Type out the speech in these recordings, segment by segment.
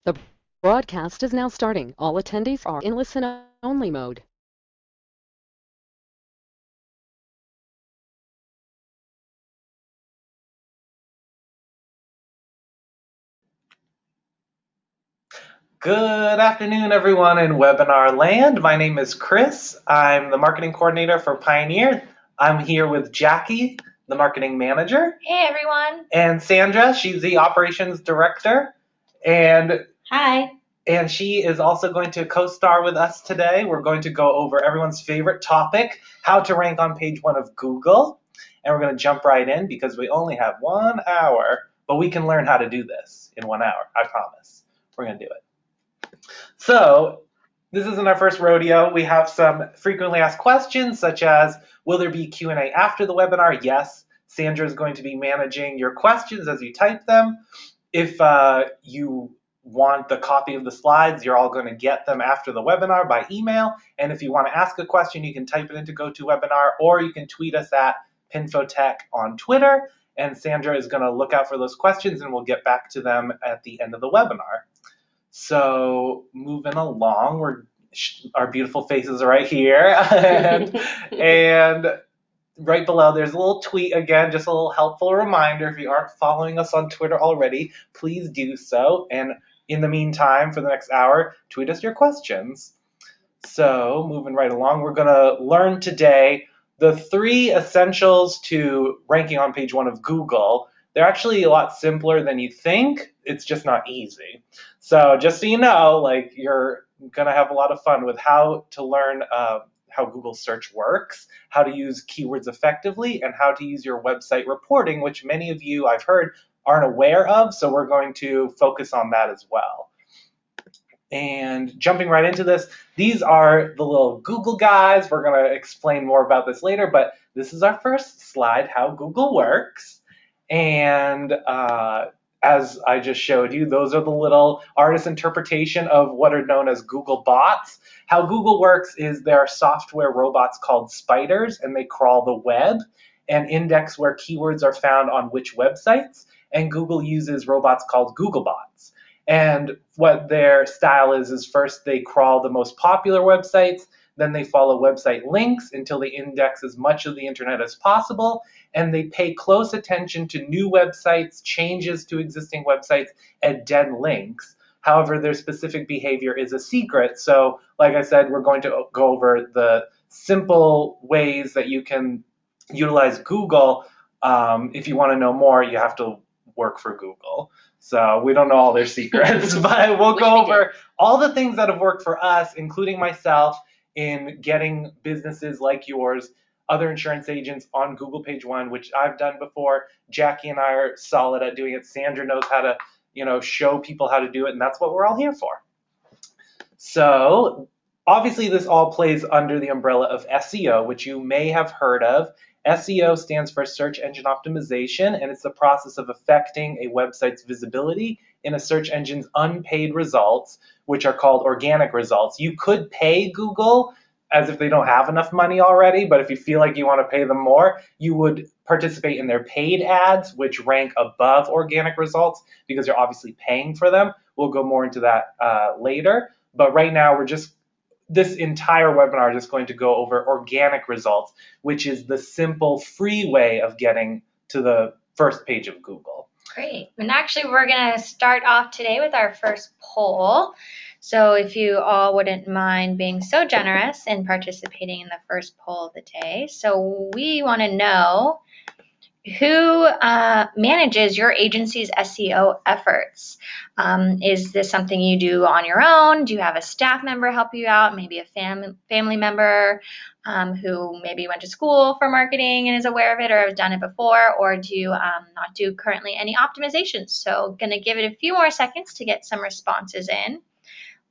The broadcast is now starting. All attendees are in listen-only mode. Good afternoon, everyone in webinar land. My name is Chris. I'm the marketing coordinator for Pioneer. I'm here with Jackie, the marketing manager. Hey, everyone. And Sandra, she's the operations director. And hi. And she is also going to co-star with us today. We're going to go over everyone's favorite topic, how to rank on page 1 of Google. And we're going to jump right in because we only have 1 hour, but we can learn how to do this in 1 hour, I promise. We're going to do it. So this isn't our first rodeo. We have some frequently asked questions such as, will there be Q&A after the webinar? Yes. Sandra is going to be managing your questions as you type them. If you want the copy of the slides, you're all going to get them after the webinar by email. And if you want to ask a question, you can type it into GoToWebinar or you can tweet us at Pinfotech on Twitter. And Sandra is going to look out for those questions and we'll get back to them at the end of the webinar. So moving along, our beautiful faces are right here. and right below, there's a little tweet again, just a little helpful reminder. If you aren't following us on Twitter already, please do so. And in the meantime, for the next hour, tweet us your questions. So moving right along, we're going to learn today the 3 essentials to ranking on page 1 of Google. They're actually a lot simpler than you think. It's just not easy. So just so you know, like you're going to have a lot of fun with how to learn how Google search works, how to use keywords effectively, and how to use your website reporting, which many of you I've heard aren't aware of. So we're going to focus on that as well. And jumping right into this, these are the little Google guys. We're going to explain more about this later, but this is our first slide, how Google works. And as I just showed you, those are the little artist interpretation of what are known as Google bots. How Google works is there are software robots called spiders, and they crawl the web and index where keywords are found on which websites. And Google uses robots called Googlebots. And what their style is first they crawl the most popular websites, then they follow website links until they index as much of the internet as possible, and they pay close attention to new websites, changes to existing websites, and dead links. However, their specific behavior is a secret. So, like I said, we're going to go over the simple ways that you can utilize Google. If you want to know more, you have to work for Google. So we don't know all their secrets, but we'll go over all the things that have worked for us, including myself, in getting businesses like yours, other insurance agents on Google page 1, which I've done before. Jackie and I are solid at doing it. Sandra knows how to, show people how to do it, and that's what we're all here for. So obviously this all plays under the umbrella of SEO, which you may have heard of. SEO stands for search engine optimization, and it's the process of affecting a website's visibility in a search engine's unpaid results, which are called organic results. You could pay Google as if they don't have enough money already, but if you feel like you want to pay them more, you would participate in their paid ads, which rank above organic results because you're obviously paying for them. We'll go more into that later, but right now this entire webinar is just going to go over organic results, which is the simple, free way of getting to the first page of Google. Great. And actually, we're going to start off today with our first poll. So if you all wouldn't mind being so generous in participating in the first poll of the day. So we want to know who manages your agency's SEO efforts. Is this something you do on your own? Do you have a staff member help you out? Maybe a family member who maybe went to school for marketing and is aware of it or has done it before? Or do you not do currently any optimizations? So going to give it a few more seconds to get some responses in.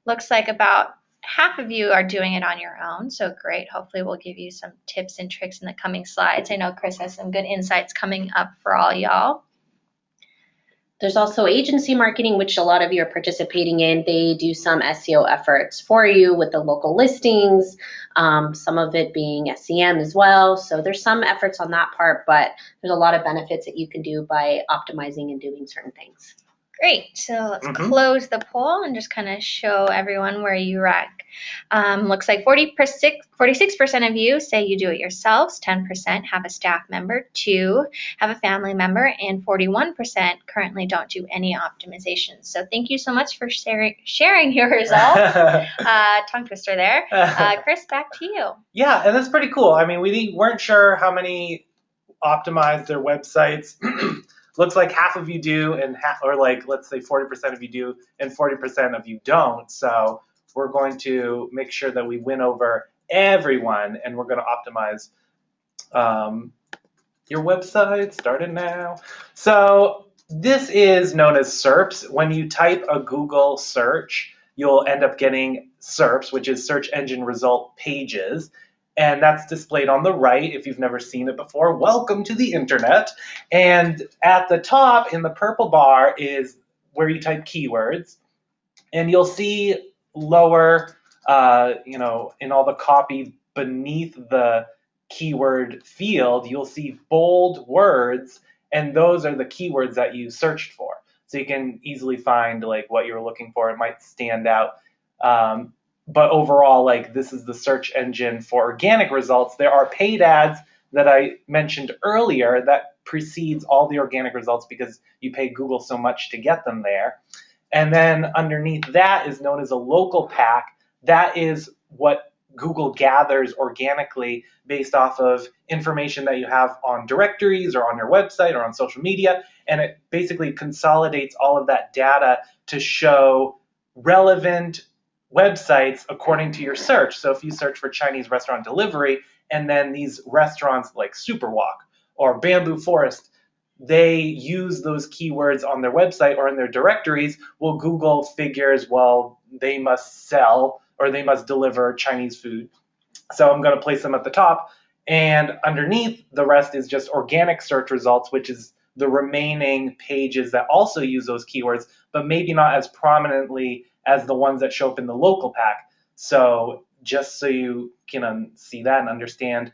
Looks like about half of you are doing it on your own, so great. Hopefully we'll give you some tips and tricks in the coming slides. I know Chris has some good insights coming up for all y'all. There's also agency marketing, which a lot of you are participating in. They do some SEO efforts for you with the local listings, some of it being SEM as well. So there's some efforts on that part, but there's a lot of benefits that you can do by optimizing and doing certain things. Great. So let's Mhm. close the poll and just kind of show everyone where you rank. Looks like 46% of you say you do it yourselves, 10% have a staff member, 2 have a family member, and 41% currently don't do any optimizations. So thank you so much for sharing your results. Tongue twister there. Chris, back to you. Yeah, and that's pretty cool. I mean, we weren't sure how many optimize their websites. Looks like half of you do, and half, or like let's say 40% of you do, and 40% of you don't. So we're going to make sure that we win over everyone, and we're going to optimize your website. Started now. So this is known as SERPs. When you type a Google search, you'll end up getting SERPs, which is search engine result pages. And that's displayed on the right if you've never seen it before. Welcome to the internet. And at the top in the purple bar is where you type keywords. And you'll see lower, in all the copy beneath the keyword field, you'll see bold words, and those are the keywords that you searched for. So you can easily find like what you're looking for. It might stand out. But overall, like this is the search engine for organic results. There are paid ads that I mentioned earlier that precedes all the organic results because you pay Google so much to get them there. And then underneath that is known as a local pack. That is what Google gathers organically based off of information that you have on directories or on your website or on social media. And it basically consolidates all of that data to show relevant websites according to your search. So if you search for Chinese restaurant delivery, and then these restaurants like Superwalk or Bamboo Forest, they use those keywords on their website or in their directories, well, Google figures, well, they must sell or they must deliver Chinese food. So I'm going to place them at the top. And underneath, the rest is just organic search results, which is the remaining pages that also use those keywords, but maybe not as prominently as the ones that show up in the local pack. So just so you can see that and understand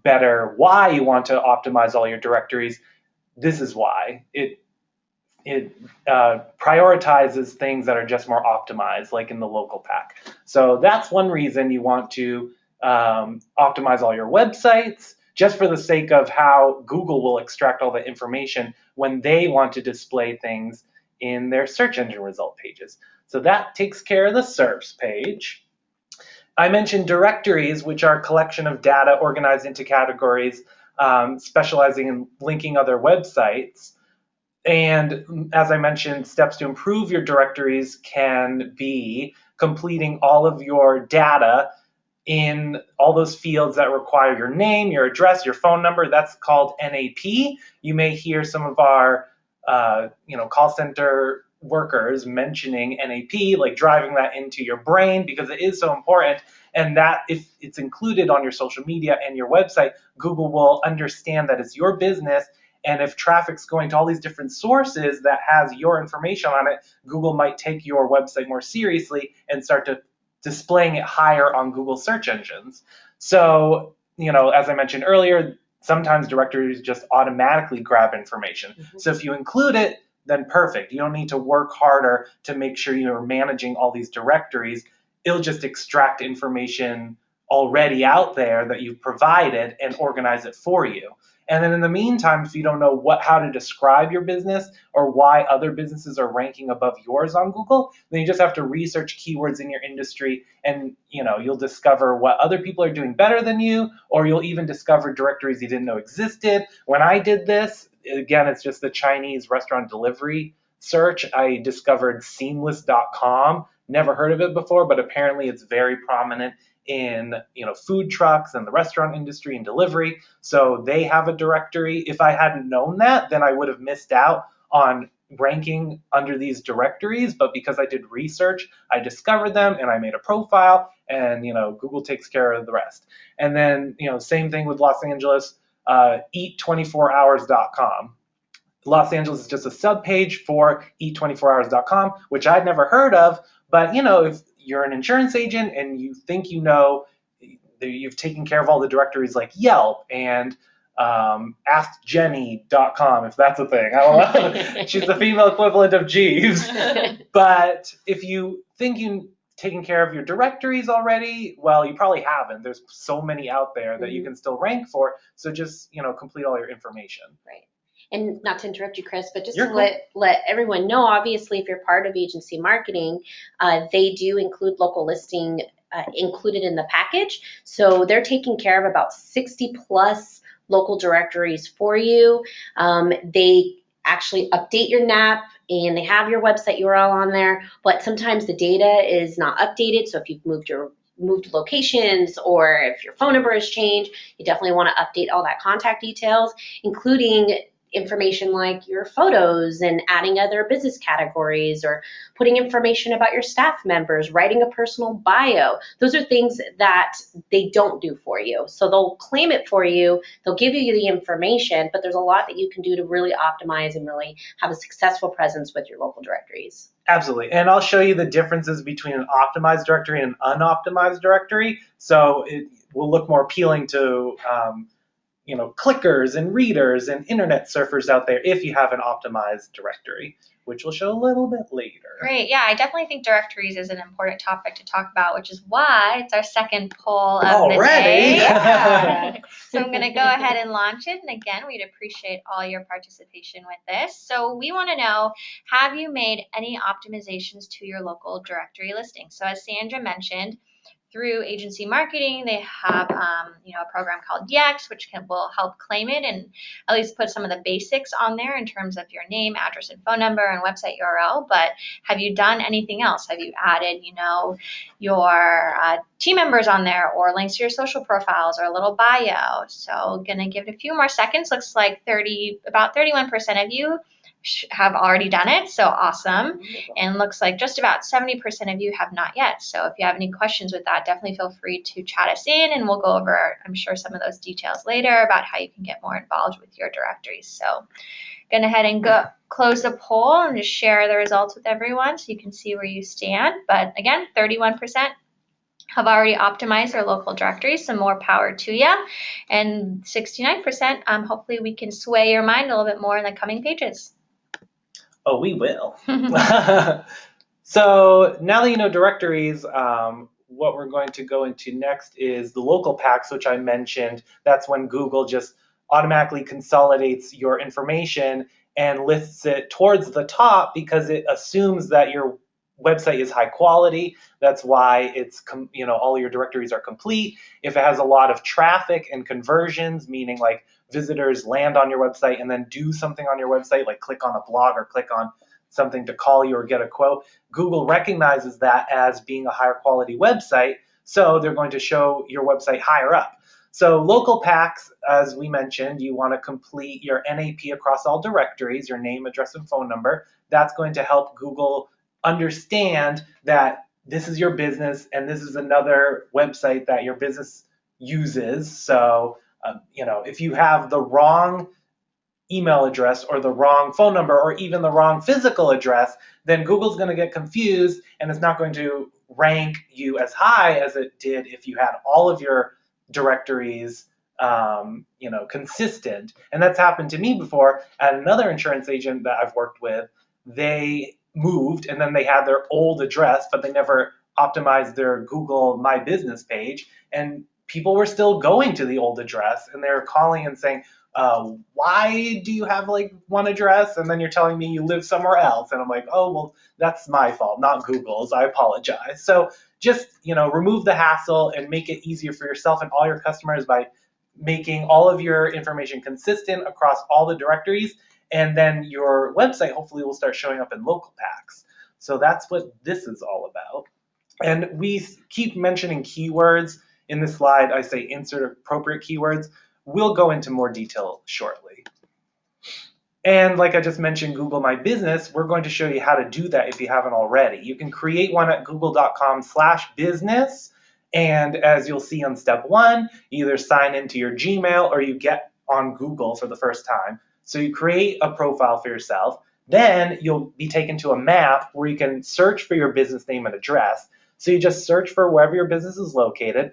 better why you want to optimize all your directories, this is why. It prioritizes things that are just more optimized, like in the local pack. So that's one reason you want to optimize all your websites, just for the sake of how Google will extract all the information when they want to display things in their search engine result pages. So that takes care of the SERPs page. I mentioned directories, which are a collection of data organized into categories, specializing in linking other websites. And as I mentioned, steps to improve your directories can be completing all of your data in all those fields that require your name, your address, your phone number. That's called NAP. You may hear some of our call center workers mentioning NAP, like driving that into your brain because it is so important. And that if it's included on your social media and your website, Google will understand that it's your business. And if traffic's going to all these different sources that has your information on it, Google might take your website more seriously and start to displaying it higher on Google search engines. So, as I mentioned earlier, sometimes directories just automatically grab information. Mm-hmm. So if you include it, then perfect. You don't need to work harder to make sure you're managing all these directories. It'll just extract information already out there that you've provided and organize it for you. And then in the meantime, if you don't know how to describe your business or why other businesses are ranking above yours on Google, then you just have to research keywords in your industry, and you'll discover what other people are doing better than you, or you'll even discover directories you didn't know existed. When I did this, again, it's just the Chinese restaurant delivery search. I discovered seamless.com. Never heard of it before, but apparently it's very prominent in food trucks and the restaurant industry and delivery. So they have a directory. If I hadn't known that, then I would have missed out on ranking under these directories. But because I did research, I discovered them and I made a profile, and Google takes care of the rest. And then same thing with Los Angeles, eat24hours.com. Los Angeles is just a subpage for eat24hours.com, which I'd never heard of. But if you're an insurance agent and you think you've taken care of all the directories like Yelp and AskJenny.com, if that's a thing. I don't know. She's the female equivalent of Jeeves. But if you think you've taken care of your directories already, well, you probably haven't. There's so many out there that you can still rank for. So just, complete all your information. Right. And not to interrupt you, Chris, but just You're to cool. let everyone know, obviously, if you're part of agency marketing, they do include local listing included in the package. So they're taking care of about 60 plus local directories for you. They actually update your NAP and they have your website URL on there, but sometimes the data is not updated. So if you've moved locations or if your phone number has changed, you definitely want to update all that contact details, including information like your photos and adding other business categories or putting information about your staff members, writing a personal bio. Those are things that they don't do for you. So they'll claim it for you, they'll give you the information, but there's a lot that you can do to really optimize and really have a successful presence with your local directories. Absolutely. And I'll show you the differences between an optimized directory and an unoptimized directory. So it will look more appealing to clickers and readers and internet surfers out there if you have an optimized directory, which we'll show a little bit later. Great. Yeah, I definitely think directories is an important topic to talk about, which is why it's our second poll of the day. Yeah. So I'm going to go ahead and launch it. And again, we'd appreciate all your participation with this. So we want to know, have you made any optimizations to your local directory listing? So as Sandra mentioned, through agency marketing, they have a program called Yext, which will help claim it and at least put some of the basics on there in terms of your name, address, and phone number and website URL. But have you done anything else? Have you added, your team members on there or links to your social profiles or a little bio? So gonna give it a few more seconds. Looks like about 31% of you have already done it, so awesome. And looks like just about 70% of you have not yet. So if you have any questions with that, definitely feel free to chat us in and we'll go over, I'm sure, some of those details later about how you can get more involved with your directories. So go ahead and close the poll and just share the results with everyone so you can see where you stand. But again, 31% have already optimized their local directories, so more power to you. And 69%, hopefully we can sway your mind a little bit more in the coming pages. Oh, we will. So now that you know directories, what we're going to go into next is the local packs, which I mentioned. That's when Google just automatically consolidates your information and lists it towards the top because it assumes that your website is high quality. That's why it's, all your directories are complete. If it has a lot of traffic and conversions, meaning like visitors land on your website and then do something on your website, like click on a blog or click on something to call you or get a quote, Google recognizes that as being a higher quality website. So they're going to show your website higher up. So local packs, as we mentioned, you want to complete your NAP across all directories, your name, address, and phone number. That's going to help Google understand that this is your business and this is another website that your business uses. So, if you have the wrong email address or the wrong phone number or even the wrong physical address, then Google's going to get confused and it's not going to rank you as high as it did if you had all of your directories consistent. And that's happened to me before at another insurance agent that I've worked with. They moved and then they had their old address, but they never optimized their Google My Business page. And people were still going to the old address and they were calling and saying, why do you have like one address and then you're telling me you live somewhere else? And I'm like, oh, well, that's my fault, not Google's. I apologize. So just, remove the hassle and make it easier for yourself and all your customers by making all of your information consistent across all the directories. And then your website hopefully will start showing up in local packs. So that's what this is all about. And we keep mentioning keywords. In this slide, I say insert appropriate keywords. We'll go into more detail shortly. And like I just mentioned, Google My Business, we're going to show you how to do that if you haven't already. You can create one at google.com/business. And as you'll see on step 1, you either sign into your Gmail or you get on Google for the first time. So you create a profile for yourself. Then you'll be taken to a map where you can search for your business name and address. So you just search for wherever your business is located.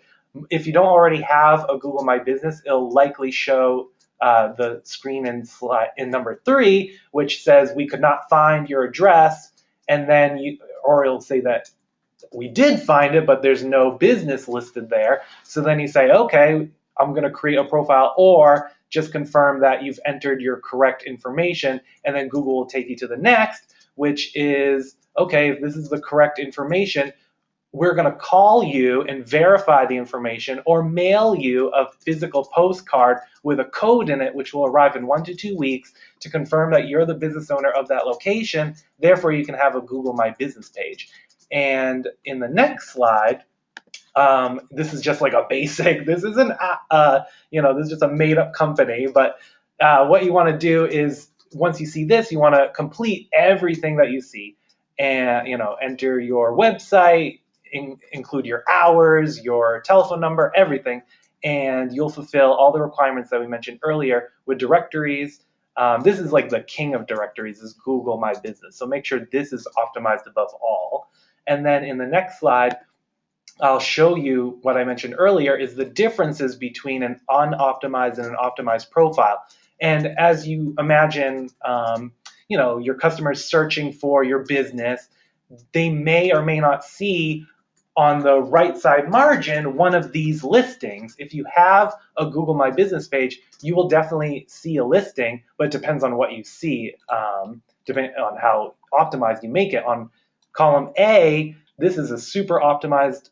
If you don't already have a Google My Business, it'll likely show the screen in number 3, which says we could not find your address, and then or it'll say that we did find it, but there's no business listed there. So then you say, okay, I'm going to create a profile, or just confirm that you've entered your correct information, and then Google will take you to the next, which is, okay, if this is the correct information, we're going to call you and verify the information, or mail you a physical postcard with a code in it, which will arrive in 1 to 2 weeks to confirm that you're the business owner of that location. Therefore, you can have a Google My Business page. And in the next slide, this is just like a basic, this isn't, this is just a made up company, but what you want to do is, once you see this, you want to complete everything that you see, and, enter your website, include your hours, your telephone number, everything, and you'll fulfill all the requirements that we mentioned earlier with directories. This is like the king of directories, is Google My Business. So make sure this is optimized above all. And then in the next slide, I'll show you what I mentioned earlier is the differences between an unoptimized and an optimized profile. And as you imagine, your customers searching for your business, they may or may not see on the right side margin one of these listings. If you have a Google My Business page, you will definitely see a listing, but it depends on what you see, depending on how optimized you make it. On column A, this is a super optimized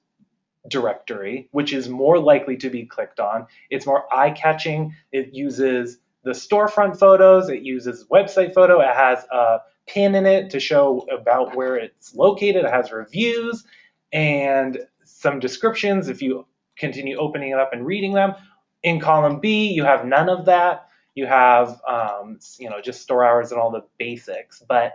directory, which is more likely to be clicked on. It's more eye-catching. It uses the storefront photos. It uses website photo. It has a pin in it to show about where it's located. It has reviews and some descriptions if you continue opening it up and reading them. In column B, you have none of that. You have, just store hours and all the basics, but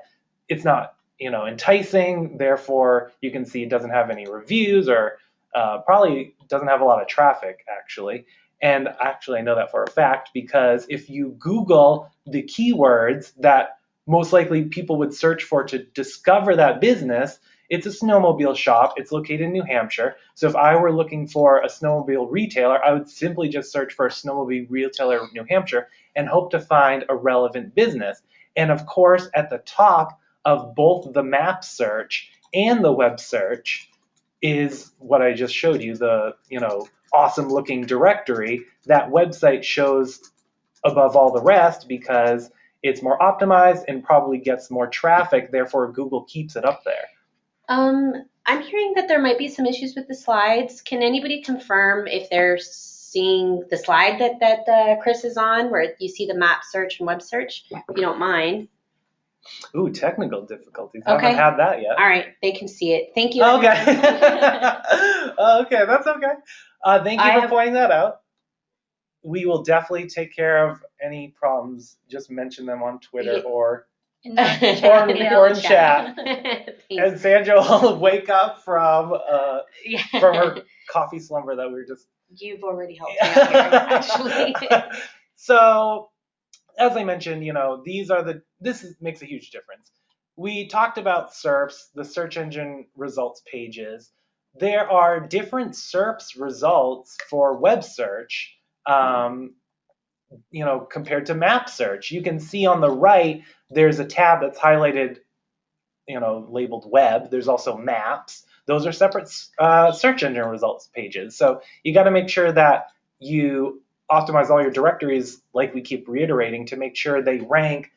it's not, enticing. Therefore, you can see it doesn't have any reviews, or probably doesn't have a lot of traffic, actually. And actually, I know that for a fact, because if you Google the keywords that most likely people would search for to discover that business, it's a snowmobile shop. It's located in New Hampshire. So if I were looking for a snowmobile retailer, I would simply just search for a snowmobile retailer in New Hampshire and hope to find a relevant business. And of course, at the top of both the map search and the web search is what I just showed you, the awesome looking directory. That website shows above all the rest because it's more optimized and probably gets more traffic. Therefore, Google keeps it up there. I'm hearing that there might be some issues with the slides. Can anybody confirm if they're seeing the slide that Chris is on, where you see the map search and web search? If you don't mind. Ooh, technical difficulties. Okay. I haven't had that yet. All right, they can see it. Thank you. Okay. Okay, that's okay. Thank you for pointing that out. We will definitely take care of any problems. Just mention them on Twitter or in chat. And Sandra will wake up from her coffee slumber that we were just. You've already helped me out here, actually. So, as I mentioned, this makes a huge difference. We talked about SERPs, the search engine results pages. There are different SERPs results for web search, compared to map search. You can see on the right, there's a tab that's highlighted, labeled web. There's also maps. Those are separate search engine results pages. So you got to make sure that you optimize all your directories, like we keep reiterating, to make sure they rank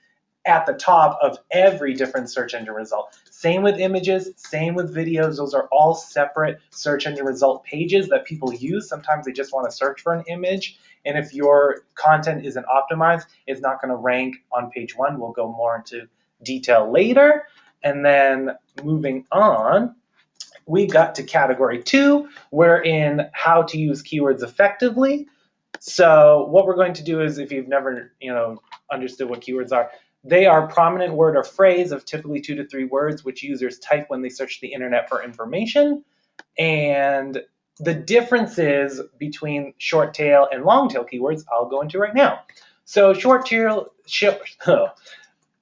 at the top of every different search engine result. Same with images, same with videos. Those are all separate search engine result pages that people use. Sometimes they just want to search for an image. And if your content isn't optimized, it's not going to rank on page 1. We'll go more into detail later. And then moving on, we got to category 2. We're in how to use keywords effectively. So what we're going to do is, if you've never, understood what keywords are, they are prominent word or phrase of typically 2 to 3 words, which users type when they search the internet for information. And the differences between short tail and long tail keywords, I'll go into right now. So short tail,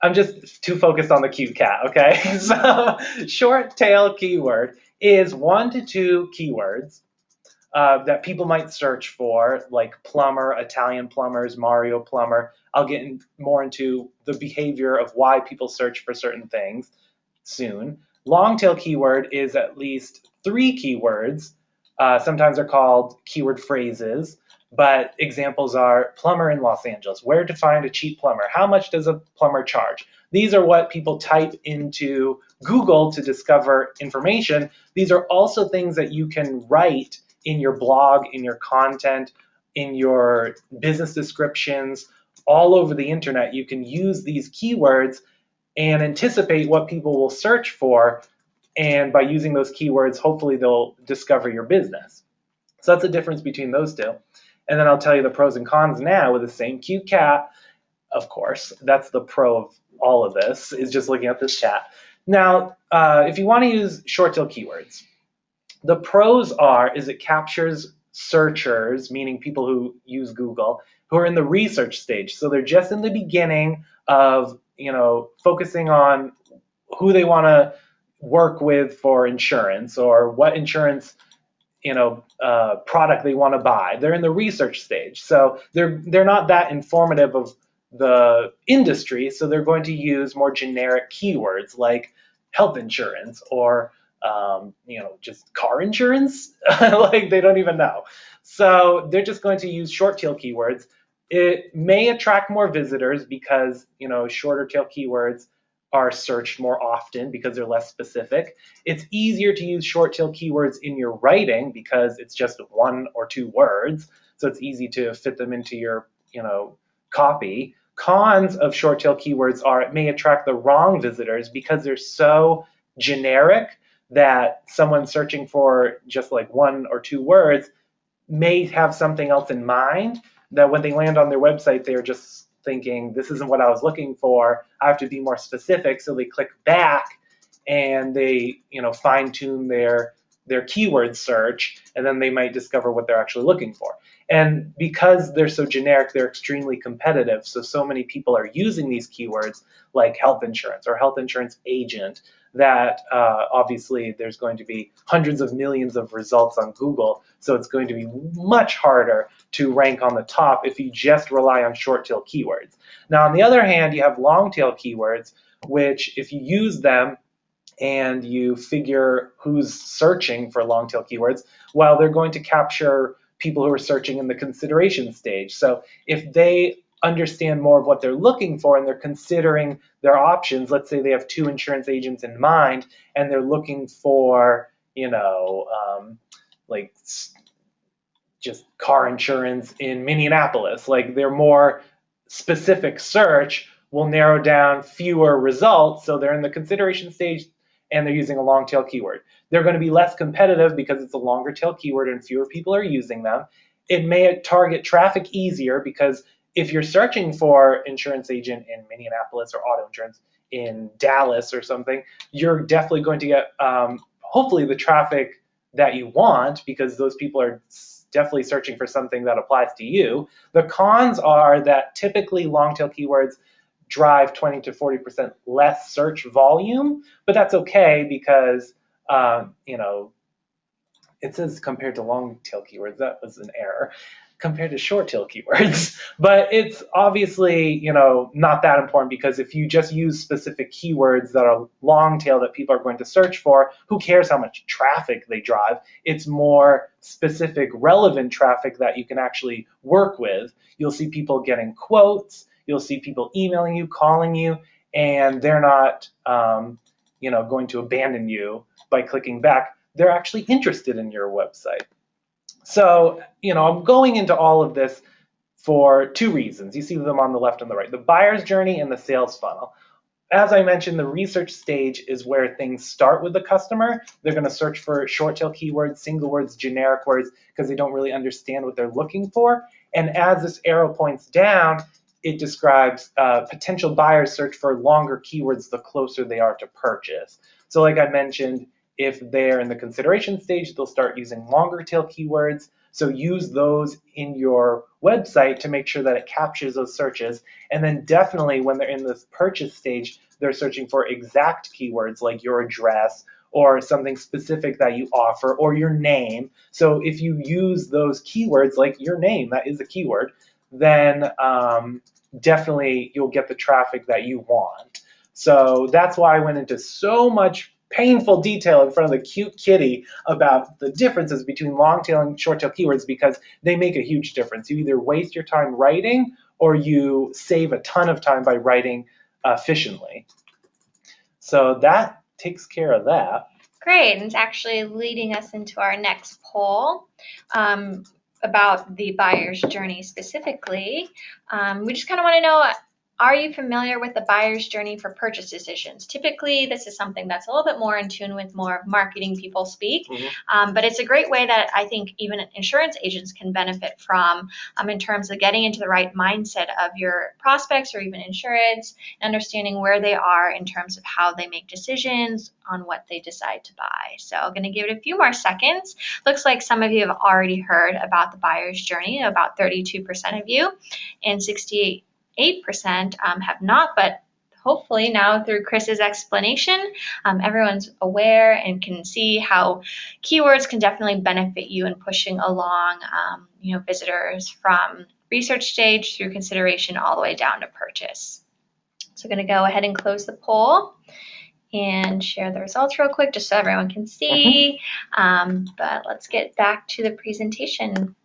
I'm just too focused on the cute cat, okay? So short tail keyword is 1 to 2 keywords that people might search for, like plumber, Italian plumbers, Mario plumber. I'll get more into the behavior of why people search for certain things soon. Long tail keyword is at least 3 keywords. Sometimes they're called keyword phrases, but examples are plumber in Los Angeles, where to find a cheap plumber, how much does a plumber charge? These are what people type into Google to discover information. These are also things that you can write in your blog, in your content, in your business descriptions, all over the internet. You can use these keywords and anticipate what people will search for. And by using those keywords, hopefully they'll discover your business. So that's the difference between those two. And then I'll tell you the pros and cons now with the same cute cat. Of course, that's the pro of all of this, is just looking at this chat. Now, if you want to use short tail keywords, the pros is it captures searchers, meaning people who use Google, who are in the research stage. So they're just in the beginning of, focusing on who they want to work with for insurance or what insurance product they want to buy. They're in the research stage, so they're not that informative of the industry, so they're going to use more generic keywords like health insurance or just car insurance. Like they don't even know. So they're just going to use short tail keywords. It may attract more visitors because shorter tail keywords are searched more often because they're less specific. It's easier to use short tail keywords in your writing because it's just 1 or 2 words. So it's easy to fit them into your, copy. Cons of short tail keywords are it may attract the wrong visitors because they're so generic that someone searching for just like 1 or 2 words may have something else in mind, that when they land on their website, they're just thinking, this isn't what I was looking for. I have to be more specific. So they click back and they, fine tune their keyword search, and then they might discover what they're actually looking for. And because they're so generic, they're extremely competitive. So many people are using these keywords like health insurance or health insurance agent that obviously there's going to be hundreds of millions of results on Google. So it's going to be much harder to rank on the top if you just rely on short tail keywords. Now, on the other hand, you have long tail keywords, which if you use them and you figure who's searching for long tail keywords, well, they're going to capture people who are searching in the consideration stage. So if they understand more of what they're looking for and they're considering their options, let's say they have 2 insurance agents in mind and they're looking for, like just car insurance in Minneapolis, like their more specific search will narrow down fewer results. So they're in the consideration stage and they're using a long tail keyword. They're going to be less competitive because it's a longer tail keyword and fewer people are using them. It may target traffic easier because if you're searching for insurance agent in Minneapolis or auto insurance in Dallas or something, you're definitely going to get hopefully the traffic that you want because those people are definitely searching for something that applies to you. The cons are that typically long tail keywords drive 20 to 40% less search volume, but that's okay because, it says compared to long tail keywords, that was an error, compared to short tail keywords. But it's obviously, not that important because if you just use specific keywords that are long tail that people are going to search for, who cares how much traffic they drive? It's more specific, relevant traffic that you can actually work with. You'll see people getting quotes, you'll see people emailing you, calling you, and they're not, going to abandon you by clicking back. They're actually interested in your website. So, I'm going into all of this for 2 reasons. You see them on the left and the right, the buyer's journey and the sales funnel. As I mentioned, the research stage is where things start with the customer. They're going to search for short tail keywords, single words, generic words, because they don't really understand what they're looking for. And as this arrow points down, it describes potential buyers search for longer keywords the closer they are to purchase. So like I mentioned, if they're in the consideration stage, they'll start using longer tail keywords. So use those in your website to make sure that it captures those searches. And then definitely when they're in this purchase stage, they're searching for exact keywords like your address or something specific that you offer, or your name. So if you use those keywords, like your name, that is a keyword, then definitely you'll get the traffic that you want. So that's why I went into so much painful detail in front of the cute kitty about the differences between long tail and short tail keywords, because they make a huge difference. You either waste your time writing or you save a ton of time by writing efficiently. So that takes care of that. Great, and it's actually leading us into our next poll about the buyer's journey specifically. We just kind of want to know, are you familiar with the buyer's journey for purchase decisions? Typically, this is something that's a little bit more in tune with more of marketing people speak, but it's a great way that I think even insurance agents can benefit from in terms of getting into the right mindset of your prospects or even insurance, understanding where they are in terms of how they make decisions on what they decide to buy. So I'm going to give it a few more seconds. Looks like some of you have already heard about the buyer's journey, about 32% of you, and 68% have not, but hopefully now through Chris's explanation, everyone's aware and can see how keywords can definitely benefit you in pushing along visitors from research stage through consideration all the way down to purchase. So I'm going to go ahead and close the poll and share the results real quick just so everyone can see. But let's get back to the presentation.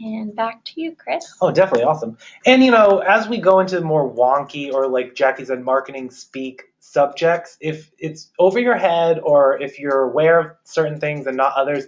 And back to you, Chris. Oh, definitely. Awesome. And, as we go into more wonky or, like Jackie said, marketing speak subjects, if it's over your head or if you're aware of certain things and not others,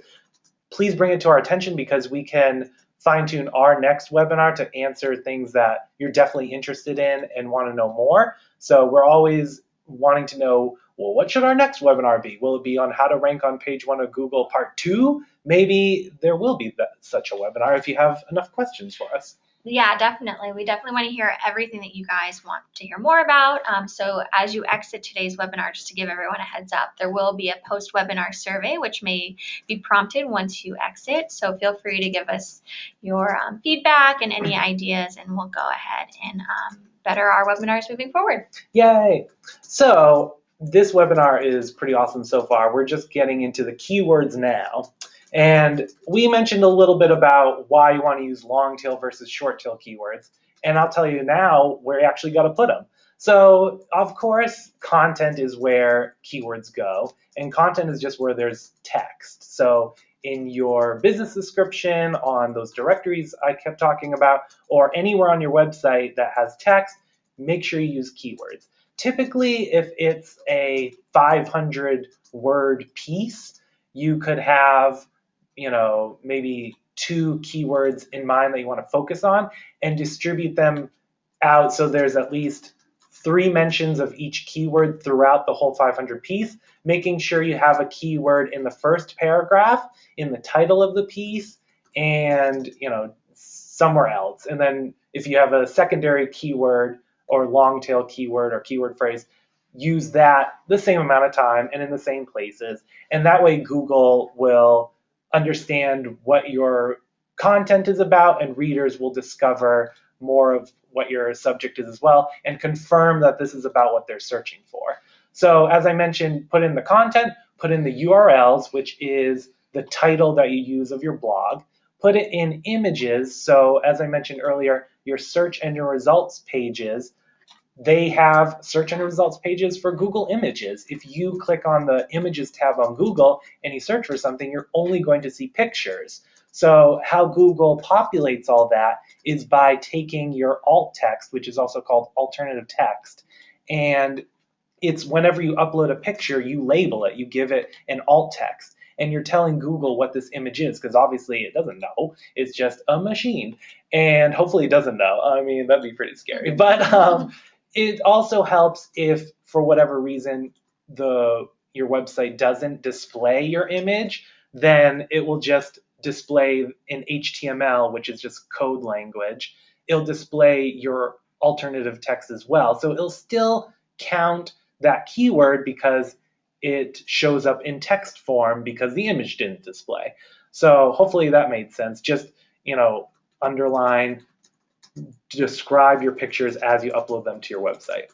please bring it to our attention, because we can fine-tune our next webinar to answer things that you're definitely interested in and want to know more. So we're always wanting to know, well, what should our next webinar be? Will it be on how to rank on page 1 of Google Part 2? Maybe there will be such a webinar if you have enough questions for us. Yeah, definitely. We definitely want to hear everything that you guys want to hear more about. So as you exit today's webinar, just to give everyone a heads up, there will be a post-webinar survey, which may be prompted once you exit. So feel free to give us your feedback and any ideas, and we'll go ahead and better our webinars moving forward. Yay! So this webinar is pretty awesome so far. We're just getting into the keywords now. And we mentioned a little bit about why you want to use long tail versus short tail keywords. And I'll tell you now where you actually got to put them. So, of course, content is where keywords go. And content is just where there's text. So in your business description, on those directories I kept talking about, or anywhere on your website that has text, make sure you use keywords. Typically, if it's a 500-word piece, you could have maybe 2 keywords in mind that you want to focus on and distribute them out so there's at least 3 mentions of each keyword throughout the whole 500 piece, making sure you have a keyword in the first paragraph, in the title of the piece, and somewhere else. And then if you have a secondary keyword or long tail keyword or keyword phrase, use that the same amount of time and in the same places. And that way Google will understand what your content is about, and readers will discover more of what your subject is as well, and confirm that this is about what they're searching for. So as I mentioned, put in the content, put in the URLs, which is the title that you use of your blog, put it in images. So as I mentioned earlier, your search and your results pages, they have search and results pages for Google Images. If you click on the Images tab on Google and you search for something, you're only going to see pictures. So how Google populates all that is by taking your alt text, which is also called alternative text, and it's whenever you upload a picture, you label it, you give it an alt text, and you're telling Google what this image is, because obviously it doesn't know. It's just a machine, and hopefully it doesn't know. I mean, that'd be pretty scary. But it also helps if, for whatever reason, your website doesn't display your image, then it will just display in HTML, which is just code language. It'll display your alternative text as well. So it'll still count that keyword because it shows up in text form because the image didn't display. So hopefully that made sense. Just, underline, describe your pictures as you upload them to your website.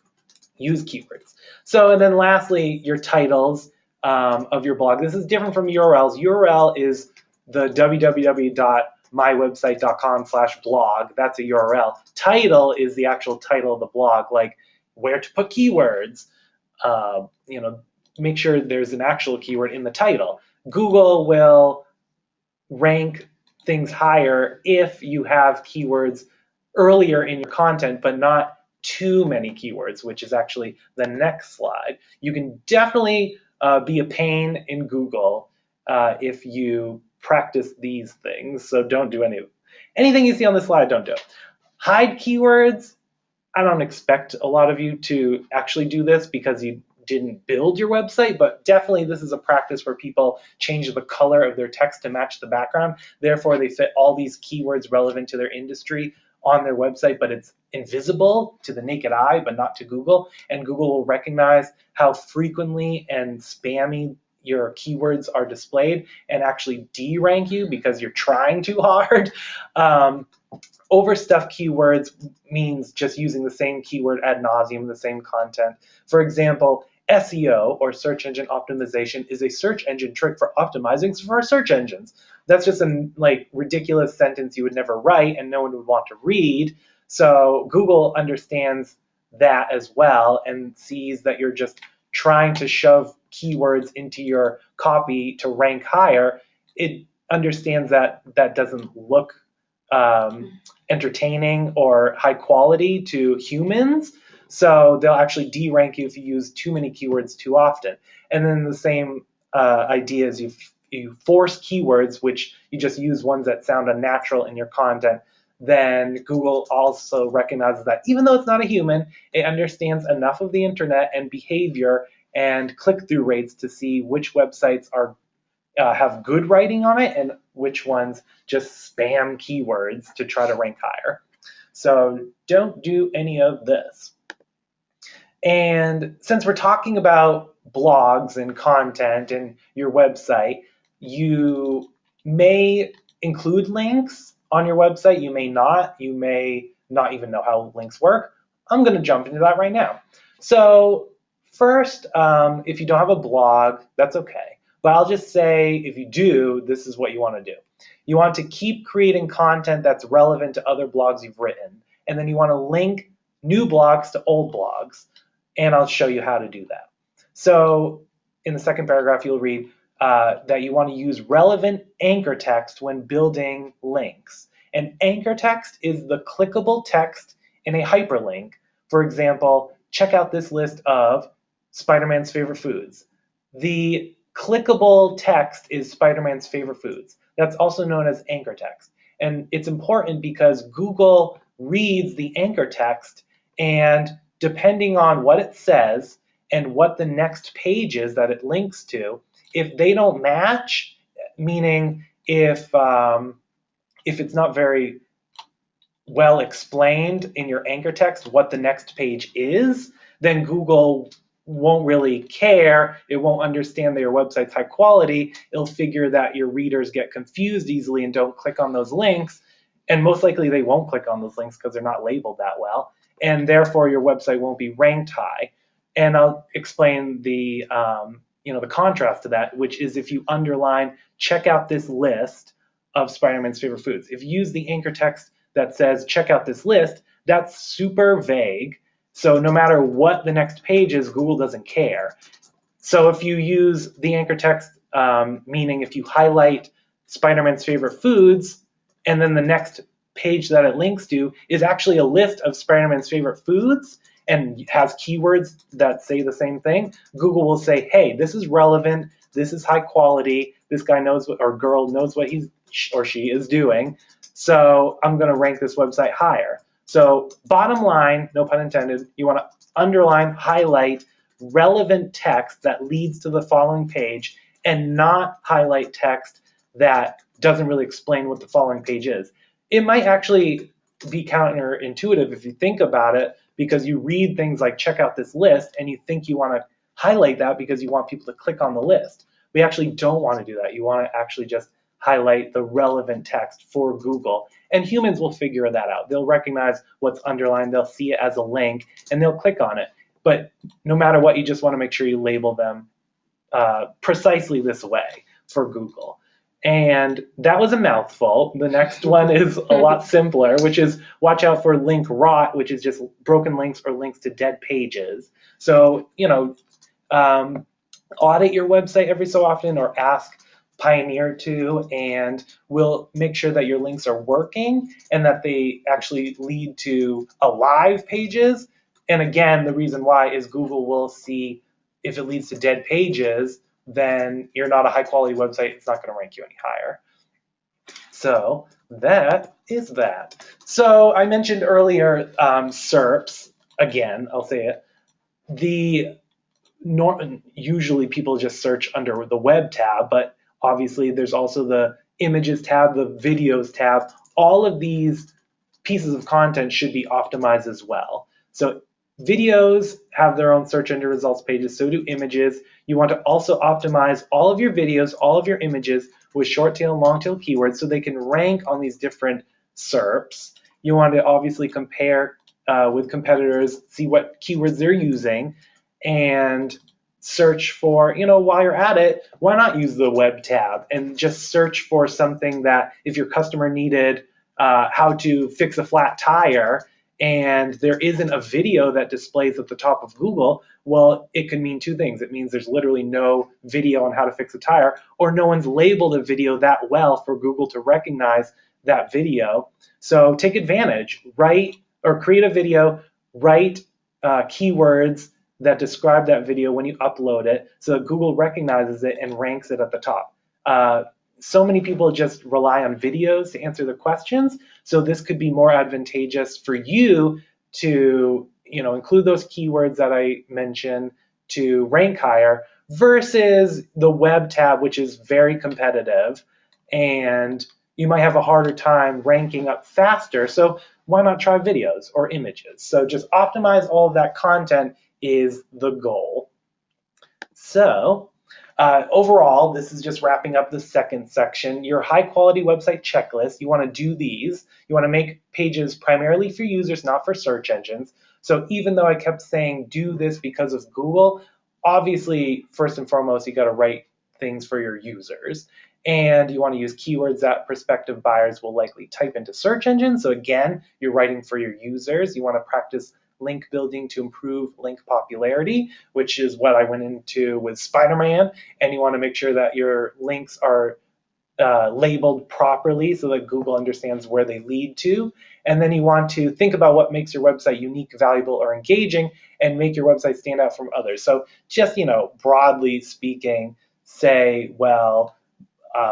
Use keywords. So, and then lastly, your titles. of your blog. This is different from URLs. URL is the www.mywebsite.com/blog. That's a URL. Title is the actual title of the blog, like where to put keywords. Make sure there's an actual keyword in the title. Google will rank things higher if you have keywords earlier in your content, but not too many keywords, which is actually the next slide. You can definitely be a pain in Google if you practice these things, so don't do anything you see on this slide, don't do it. Hide keywords. I don't expect a lot of you to actually do this because you didn't build your website, but definitely this is a practice where people change the color of their text to match the background. Therefore, they fit all these keywords relevant to their industry on their website, but it's invisible to the naked eye, but not to Google. And Google will recognize how frequently and spammy your keywords are displayed and actually de-rank you because you're trying too hard. Overstuffed keywords means just using the same keyword ad nauseum, the same content. For example, SEO, or search engine optimization, is a search engine trick for optimizing for search engines. That's just a ridiculous sentence you would never write and no one would want to read. So Google understands that as well and sees that you're just trying to shove keywords into your copy to rank higher. It understands that that doesn't look entertaining or high quality to humans. So they'll actually de-rank you if you use too many keywords too often. And then the same idea is you force keywords, which you just use ones that sound unnatural in your content. Then Google also recognizes that even though it's not a human, it understands enough of the internet and behavior and click-through rates to see which websites are have good writing on it and which ones just spam keywords to try to rank higher. So don't do any of this. And since we're talking about blogs and content and your website, you may include links on your website. You may not. You may not even know how links work. I'm going to jump into that right now. So first, if you don't have a blog, that's okay. But I'll just say if you do, this is what you want to do. You want to keep creating content that's relevant to other blogs you've written. And then you want to link new blogs to old blogs. And I'll show you how to do that. So in the second paragraph, you'll read that you want to use relevant anchor text when building links. And anchor text is the clickable text in a hyperlink. For example, check out this list of Spider-Man's favorite foods. The clickable text is Spider-Man's favorite foods. That's also known as anchor text. And it's important because Google reads the anchor text, and depending on what it says and what the next page is that it links to, if they don't match, meaning if it's not very well explained in your anchor text what the next page is, then Google won't really care. It won't understand that your website's high quality. It'll figure that your readers get confused easily and don't click on those links. And most likely they won't click on those links because they're not labeled that well. And therefore your website won't be ranked high. And I'll explain the contrast to that, which is if you underline, check out this list of Spider-Man's favorite foods. If you use the anchor text that says, check out this list, that's super vague. So no matter what the next page is, Google doesn't care. So if you use the anchor text, meaning if you highlight Spider-Man's favorite foods, and then the next page that it links to is actually a list of Spider-Man's favorite foods and has keywords that say the same thing, Google will say, hey, this is relevant, this is high quality, this guy knows what, or girl knows what he or she is doing, so I'm going to rank this website higher. So bottom line, no pun intended, you want to underline, highlight relevant text that leads to the following page and not highlight text that doesn't really explain what the following page is. It might actually be counterintuitive if you think about it, because you read things like check out this list and you think you want to highlight that because you want people to click on the list. We actually don't want to do that. You want to actually just highlight the relevant text for Google. And humans will figure that out. They'll recognize what's underlined, they'll see it as a link, and they'll click on it. But no matter what, you just want to make sure you label them precisely this way for Google. And that was a mouthful. The next one is a lot simpler, which is watch out for link rot, which is just broken links or links to dead pages. So, audit your website every so often or ask Pioneer to, and we'll make sure that your links are working and that they actually lead to alive pages. And again, the reason why is Google will see if it leads to dead pages, then you're not a high quality website. It's not going to rank you any higher. So that is that. So I mentioned earlier SERPs. Again, I'll say it. Usually people just search under the web tab, but obviously there's also the images tab, the videos tab. All of these pieces of content should be optimized as well. So videos have their own search engine results pages, so do images. You want to also optimize all of your videos, all of your images with short tail and long tail keywords so they can rank on these different SERPs. You want to obviously compare with competitors, see what keywords they're using, and search for, while you're at it, why not use the web tab and just search for something that if your customer needed how to fix a flat tire and there isn't a video that displays at the top of Google, well, it could mean two things. It means there's literally no video on how to fix a tire, or no one's labeled a video that well for Google to recognize that video. So take advantage, write or create a video, write keywords that describe that video when you upload it so that Google recognizes it and ranks it at the top. So many people just rely on videos to answer the questions, so this could be more advantageous for you to include those keywords that I mentioned to rank higher versus the web tab, which is very competitive, and you might have a harder time ranking up faster. So why not try videos or images? So just optimize all of that content is the goal. So overall, this is just wrapping up the second section. Your high quality website checklist, you want to do these. You want to make pages primarily for users, not for search engines. So even though I kept saying do this because of Google, obviously, first and foremost, you got to write things for your users. And you want to use keywords that prospective buyers will likely type into search engines. So again, you're writing for your users. You want to practice link building to improve link popularity, which is what I went into with Spider-Man. And you want to make sure that your links are labeled properly so that Google understands where they lead to. And then you want to think about what makes your website unique, valuable, or engaging, and make your website stand out from others. So just, broadly speaking, say, well,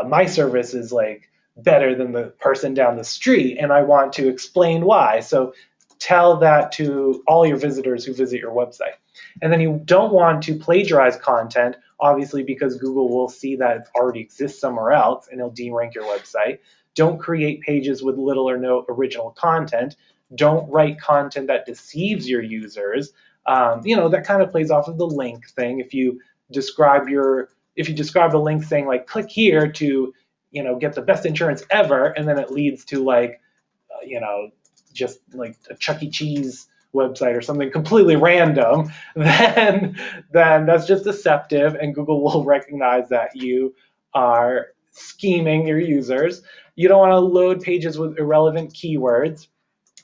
my service is like better than the person down the street, and I want to explain why. So tell that to all your visitors who visit your website. And then you don't want to plagiarize content, obviously, because Google will see that it already exists somewhere else and it'll de-rank your website. Don't create pages with little or no original content. Don't write content that deceives your users. That kind of plays off of the link thing. If you describe the link saying like click here to get the best insurance ever, and then it leads to like just like a Chuck E. Cheese website or something completely random, then that's just deceptive, and Google will recognize that you are scheming your users. You don't want to load pages with irrelevant keywords.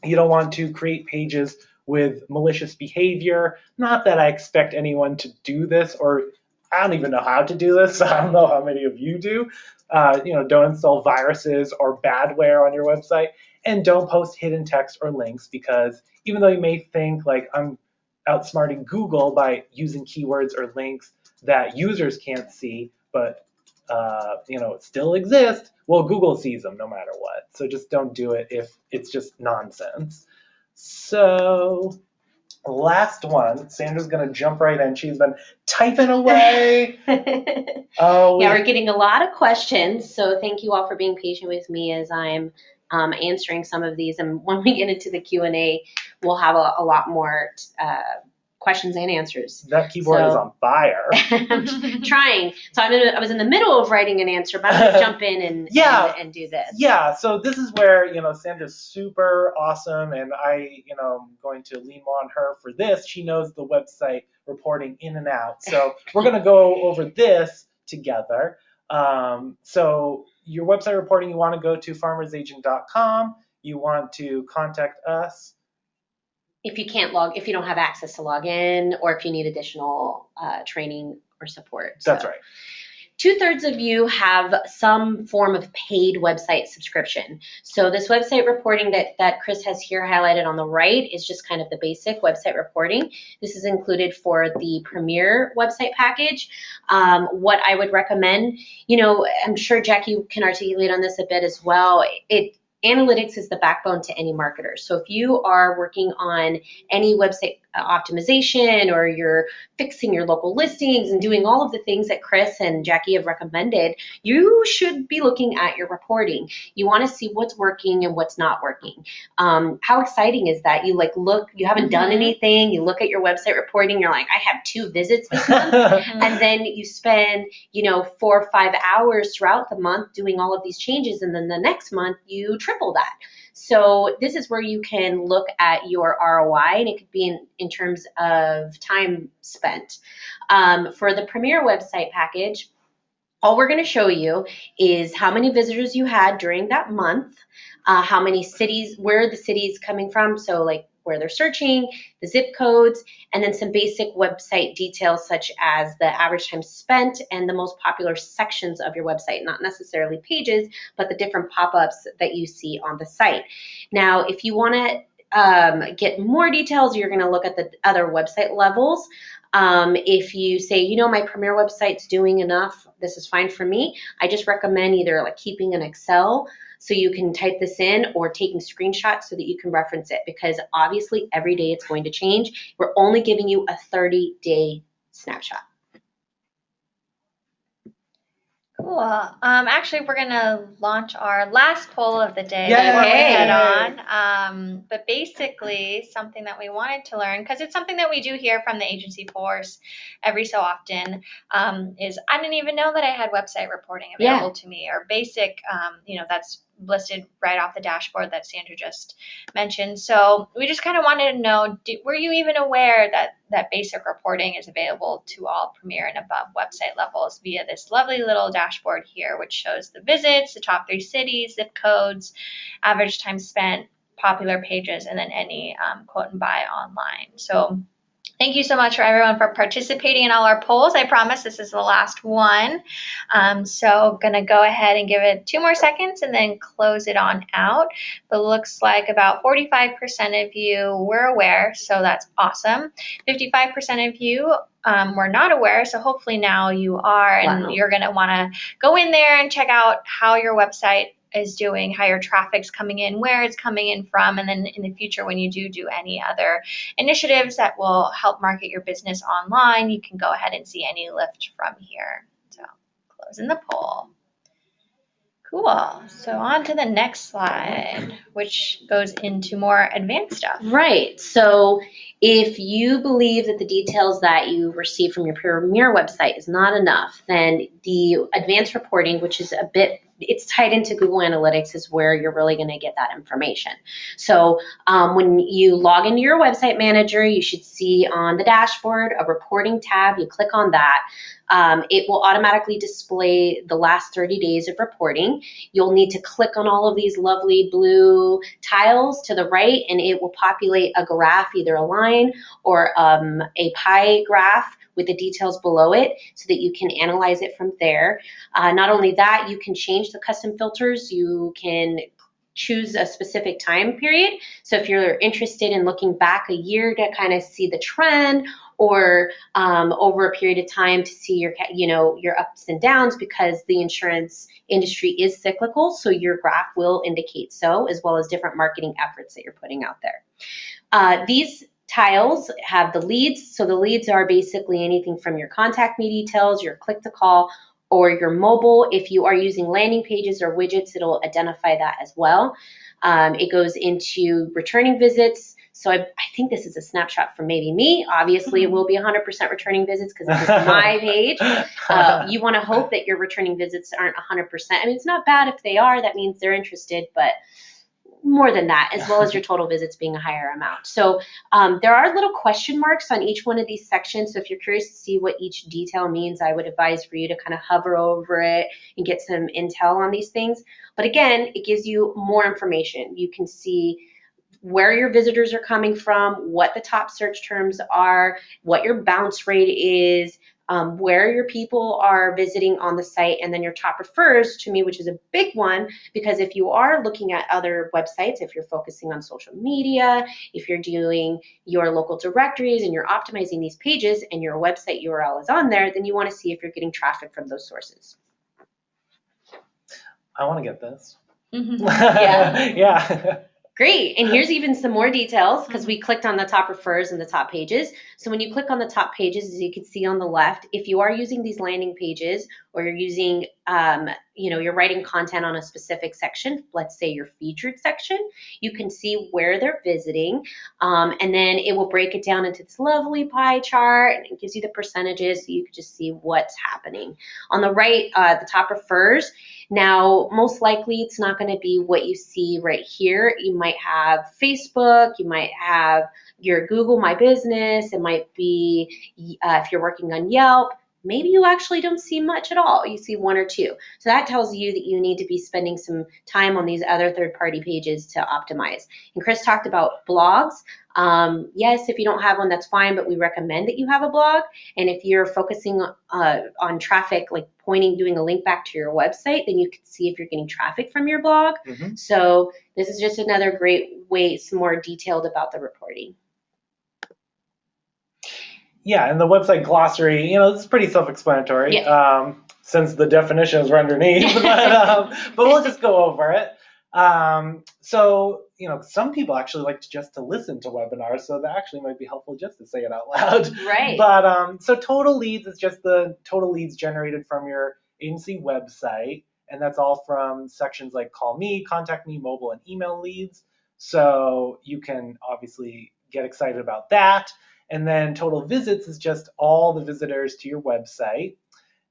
You don't want to create pages with malicious behavior. Not that I expect anyone to do this, or I don't even know how to do this. So I don't know how many of you do. Don't install viruses or badware on your website. And don't post hidden text or links, because even though you may think like I'm outsmarting Google by using keywords or links that users can't see, but it still exists, well, Google sees them no matter what. So just don't do it if it's just nonsense. So last one, Sandra's going to jump right in. She's been typing away. Yeah, we're getting a lot of questions. So thank you all for being patient with me as I'm answering some of these. And when we get into the Q&A, we'll have a lot more questions and answers. That keyboard is on fire. I'm trying. So I was in the middle of writing an answer, but I'm going to jump in and do this. Yeah, so this is where, Sandra's super awesome, and I'm going to lean more on her for this. She knows the website reporting in and out. So we're going to go over this together. So your website reporting, you want to go to farmersagent.com. You want to contact us. If you don't have access to log in, or if you need additional training or support. That's right. 2/3 of you have some form of paid website subscription. So this website reporting that Chris has here highlighted on the right is just kind of the basic website reporting. This is included for the Premier website package. What I would recommend, I'm sure Jackie can articulate on this a bit as well. Analytics is the backbone to any marketer. So if you are working on any website optimization, or you're fixing your local listings and doing all of the things that Chris and Jackie have recommended, you should be looking at your reporting. You want to see what's working and what's not working. How exciting is that? You look, you haven't done anything, you look at your website reporting, you're like, I have 2 visits this month. And then you spend, 4 or 5 hours throughout the month doing all of these changes. And then the next month you triple that. So this is where you can look at your ROI, and it could be in terms of time spent. For the Premier website package, all we're going to show you is how many visitors you had during that month, how many cities, where the cities coming from, so like where they're searching, the zip codes, and then some basic website details such as the average time spent and the most popular sections of your website, not necessarily pages, but the different pop-ups that you see on the site. Now, if you want to get more details, you're going to look at the other website levels. If you say, my Premier website's doing enough, this is fine for me, I just recommend either keeping an Excel so you can type this in, or taking screenshots so that you can reference it, because obviously every day it's going to change. We're only giving you a 30-day snapshot. Cool. Actually, we're gonna launch our last poll of the day Yay! before we head on. But basically, something that we wanted to learn, because it's something that we do hear from the agency force every so often, is I didn't even know that I had website reporting available to me, or basic, that's listed right off the dashboard that Sandra just mentioned. So we just kind of wanted to know, were you even aware that basic reporting is available to all Premier and above website levels via this lovely little dashboard here, which shows the visits, the top 3 cities, zip codes, average time spent, popular pages, and then any quote and buy online. So thank you so much for everyone for participating in all our polls. I promise this is the last one. So going to go ahead and give it 2 more seconds and then close it on out. But it looks like about 45% of you were aware, so that's awesome. 55% of you were not aware, so hopefully now you are, and you're going to want to go in there and check out how your website is doing, how your traffic's coming in, where it's coming in from, and then in the future when you do any other initiatives that will help market your business online, you can go ahead and see any lift from here. So closing the poll. Cool. So on to the next slide, which goes into more advanced stuff. Right. So if you believe that the details that you receive from your Premier website is not enough, then the advanced reporting, which is it's tied into Google Analytics, is where you're really going to get that information. So when you log into your website manager, you should see on the dashboard a reporting tab. You click on that. It will automatically display the last 30 days of reporting. You'll need to click on all of these lovely blue tiles to the right, and it will populate a graph, either a line or a pie graph with the details below it, so that you can analyze it from there. Not only that, you can change the custom filters. You can choose a specific time period. So if you're interested in looking back a year to kind of see the trend, or over a period of time to see your ups and downs, because the insurance industry is cyclical, so your graph will indicate so, as well as different marketing efforts that you're putting out there. These tiles have the leads. So the leads are basically anything from your contact me details, your click to call, or your mobile. If you are using landing pages or widgets, it'll identify that as well. It goes into returning visits, So I think this is a snapshot from maybe me. Obviously, it will be 100% returning visits because this is my page. You want to hope that your returning visits aren't 100%. I mean, it's not bad if they are. That means they're interested, but more than that, as well as your total visits being a higher amount. So there are little question marks on each one of these sections. So if you're curious to see what each detail means, I would advise for you to kind of hover over it and get some intel on these things. But again, it gives you more information. You can see where your visitors are coming from, what the top search terms are, what your bounce rate is, where your people are visiting on the site, and then your top refers to me, which is a big one, because if you are looking at other websites, if you're focusing on social media, if you're doing your local directories and you're optimizing these pages and your website URL is on there, then you want to see if you're getting traffic from those sources. I want to get this. Yeah. Yeah. Great, and here's even some more details because we clicked on the top refers and the top pages. So when you click on the top pages, as you can see on the left, if you are using these landing pages or you're using, you're writing content on a specific section, let's say your featured section, you can see where they're visiting, and then it will break it down into this lovely pie chart, and it gives you the percentages so you can just see what's happening. On the right, the top refers. Now, most likely it's not going to be what you see right here. You might have Facebook, you might have your Google My Business, it might be if you're working on Yelp, maybe you actually don't see much at all. You see one or two. So that tells you that you need to be spending some time on these other third-party pages to optimize. And Chris talked about blogs. Yes, if you don't have one, that's fine, but we recommend that you have a blog. And if you're focusing on traffic, like doing a link back to your website, then you can see if you're getting traffic from your blog. Mm-hmm. So this is just another great way, some more detailed about the reporting. Yeah, and the website glossary, it's pretty self-explanatory, yeah. Since the definitions are underneath, but we'll just go over it. So, some people actually like just to listen to webinars, so that actually might be helpful just to say it out loud. Right. But so total leads is just the total leads generated from your agency website, and that's all from sections like Call Me, Contact Me, Mobile, and Email leads. So you can obviously get excited about that. And then total visits is just all the visitors to your website.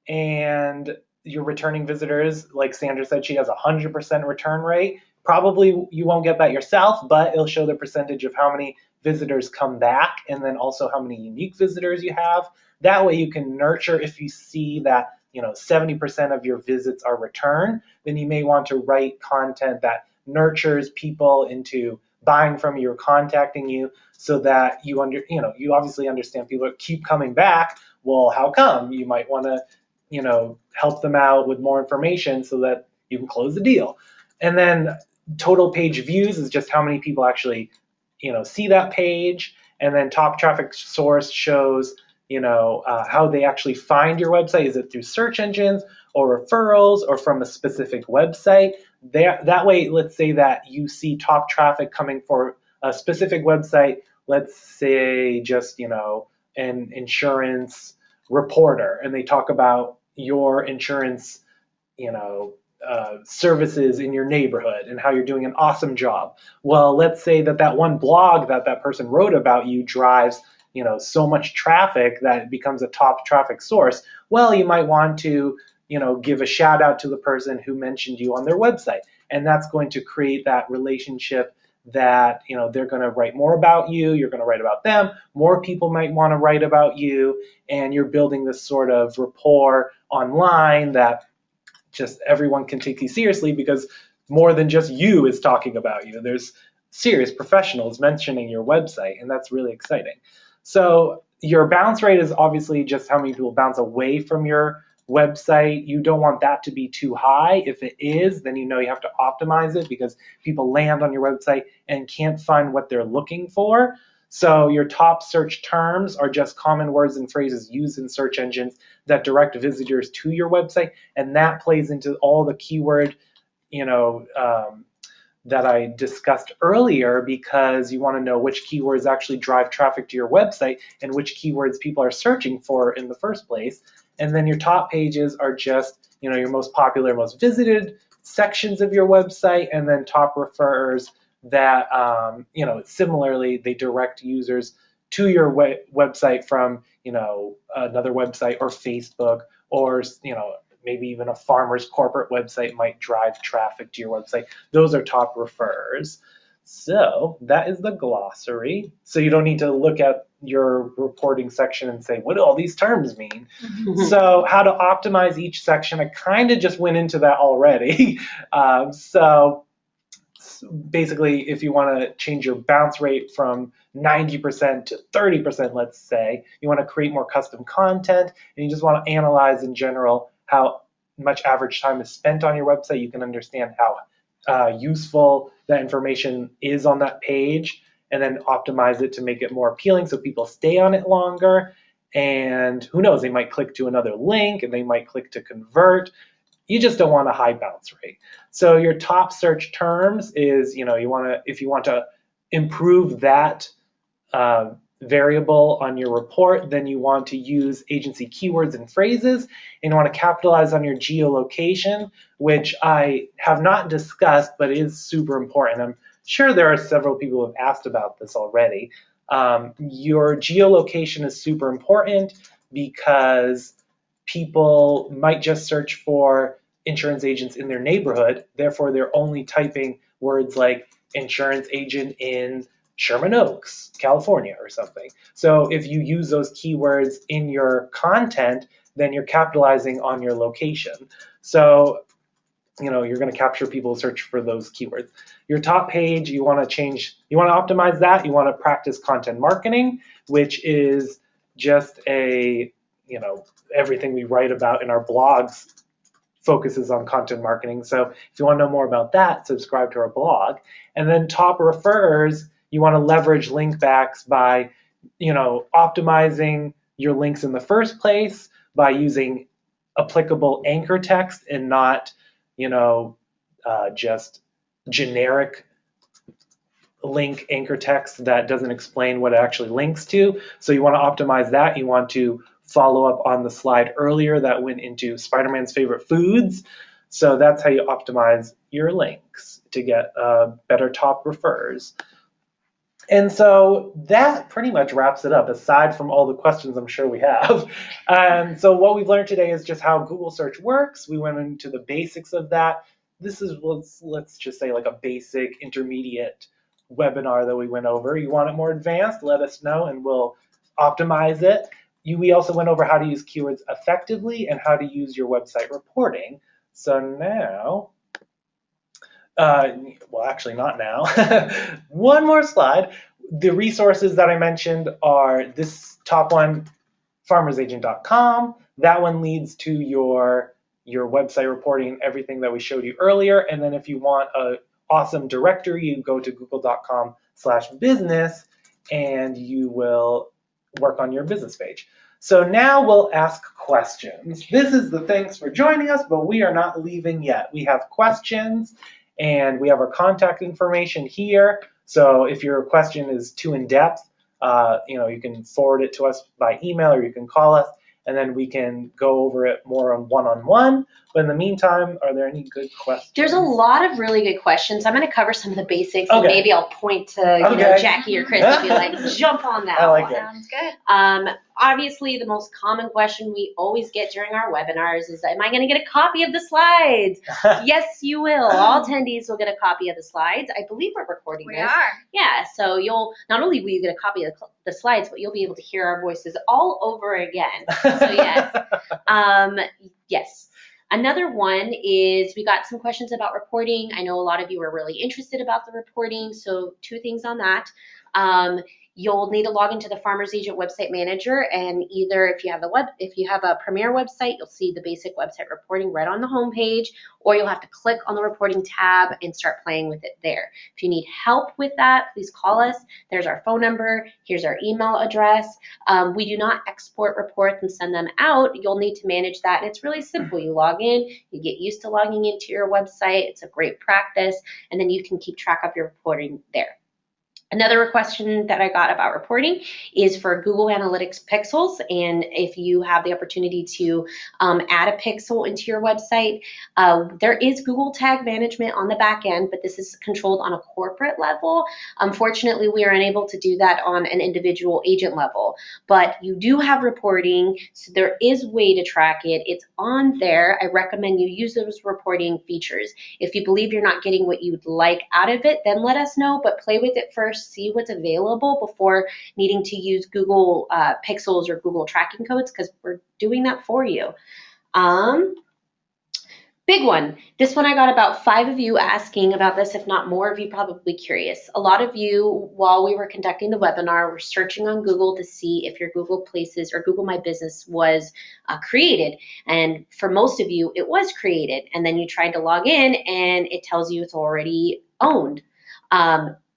And your returning visitors, like Sandra said, she has a 100% return rate. Probably you won't get that yourself, but it'll show the percentage of how many visitors come back and then also how many unique visitors you have. That way you can nurture. If you see that 70% of your visits are return, then you may want to write content that nurtures people into buying from you or contacting you, so that you obviously understand people keep coming back. Well, how come? You might want to help them out with more information so that you can close the deal. And then total page views is just how many people actually see that page. And then top traffic source shows how they actually find your website. Is it through search engines or referrals or from a specific website? That way, let's say that you see top traffic coming for a specific website, let's say just an insurance reporter, and they talk about your insurance services in your neighborhood and how you're doing an awesome job. Well, let's say that one blog that person wrote about you drives so much traffic that it becomes a top traffic source. Well, you might want to give a shout out to the person who mentioned you on their website, and that's going to create that relationship that they're going to write more about you, you're going to write about them, more people might want to write about you, and you're building this sort of rapport online that just everyone can take you seriously, because more than just you is talking about you. There's serious professionals mentioning your website, and that's really exciting. So your bounce rate is obviously just how many people bounce away from your website. You don't want that to be too high. If it is, then you have to optimize it, because people land on your website and can't find what they're looking for. So your top search terms are just common words and phrases used in search engines that direct visitors to your website, and that plays into all the keyword that I discussed earlier, because you want to know which keywords actually drive traffic to your website and which keywords people are searching for in the first place. And then your top pages are just your most popular, most visited sections of your website, and then top refers that, similarly, they direct users to your website from, another website or Facebook, or, maybe even a farmer's corporate website might drive traffic to your website. Those are top refers. So that is the glossary. So you don't need to look at your reporting section and say, what do all these terms mean? So how to optimize each section, I kind of just went into that already. So basically, if you want to change your bounce rate from 90% to 30%, let's say, you want to create more custom content, and you just want to analyze in general how much average time is spent on your website, you can understand how useful that information is on that page, and then optimize it to make it more appealing so people stay on it longer. And who knows, they might click to another link and they might click to convert. You just don't want a high bounce rate. So your top search terms is, if you want to improve that variable on your report, then you want to use agency keywords and phrases, and you want to capitalize on your geolocation, which I have not discussed, but is super important. I'm sure there are several people who have asked about this already. Your geolocation is super important because people might just search for insurance agents in their neighborhood. Therefore, they're only typing words like insurance agent in Sherman Oaks, California, or something. So if you use those keywords in your content, then you're capitalizing on your location. So, you're going to capture people who search for those keywords. Your top page, you want to optimize that. You want to practice content marketing, which is just everything we write about in our blogs focuses on content marketing. So if you want to know more about that, subscribe to our blog. And then top refers, you want to leverage link backs by, optimizing your links in the first place by using applicable anchor text and not, just generic link anchor text that doesn't explain what it actually links to. So you want to optimize that. You want to follow up on the slide earlier that went into Spider-Man's favorite foods. So that's how you optimize your links to get better top refers. And so that pretty much wraps it up, aside from all the questions I'm sure we have. So what we've learned today is just how Google search works. We went into the basics of that. This is, let's just say, like a basic intermediate webinar that we went over. You want it more advanced, let us know and we'll optimize it. We also went over how to use keywords effectively and how to use your website reporting. So now, well, actually not now. One more slide. The resources that I mentioned are this top one, farmersagent.com. That one leads to your website reporting and everything that we showed you earlier. And then if you want an awesome directory, you go to google.com/business and you will work on your business page. So now we'll ask questions. This is the thanks for joining us, but we are not leaving yet. We have questions and we have our contact information here. So if your question is too in-depth, you can forward it to us by email or you can call us and then we can go over it more on one-on-one. But in the meantime, are there any good questions? There's a lot of really good questions. I'm going to cover some of the basics, and Okay. maybe I'll point to Jackie or Chris and be like, jump on that I like one. it. Sounds good. Obviously, the most common question we always get during our webinars is, am I going to get a copy of the slides? Yes, you will. All attendees will get a copy of the slides. I believe we're recording We this. are. Yeah, so not only will you get a copy of the slides, but you'll be able to hear our voices all over again. So yes. Yes. Another one is we got some questions about reporting. I know a lot of you are really interested about the reporting, so 2 things on that. You'll need to log into the Farmers Agent Website Manager, and either if you have a Premier website, you'll see the basic website reporting right on the home page, or you'll have to click on the reporting tab and start playing with it there. If you need help with that, please call us. There's our phone number. Here's our email address. We do not export reports and send them out. You'll need to manage that, and it's really simple. You log in, you get used to logging into your website. It's a great practice, and then you can keep track of your reporting there. Another question that I got about reporting is for Google Analytics pixels. And if you have the opportunity to add a pixel into your website, there is Google Tag Management on the back end, but this is controlled on a corporate level. Unfortunately, we are unable to do that on an individual agent level, but you do have reporting, so there is a way to track it. It's on there. I recommend you use those reporting features. If you believe you're not getting what you'd like out of it, then let us know, but play with it first. See what's available before needing to use Google Pixels or Google tracking codes, because we're doing that for you. Big one. This one I got about 5 of you asking about this, if not more of you probably curious. A lot of you, while we were conducting the webinar, were searching on Google to see if your Google Places or Google My Business was created. And for most of you, it was created. And then you tried to log in and it tells you it's already owned.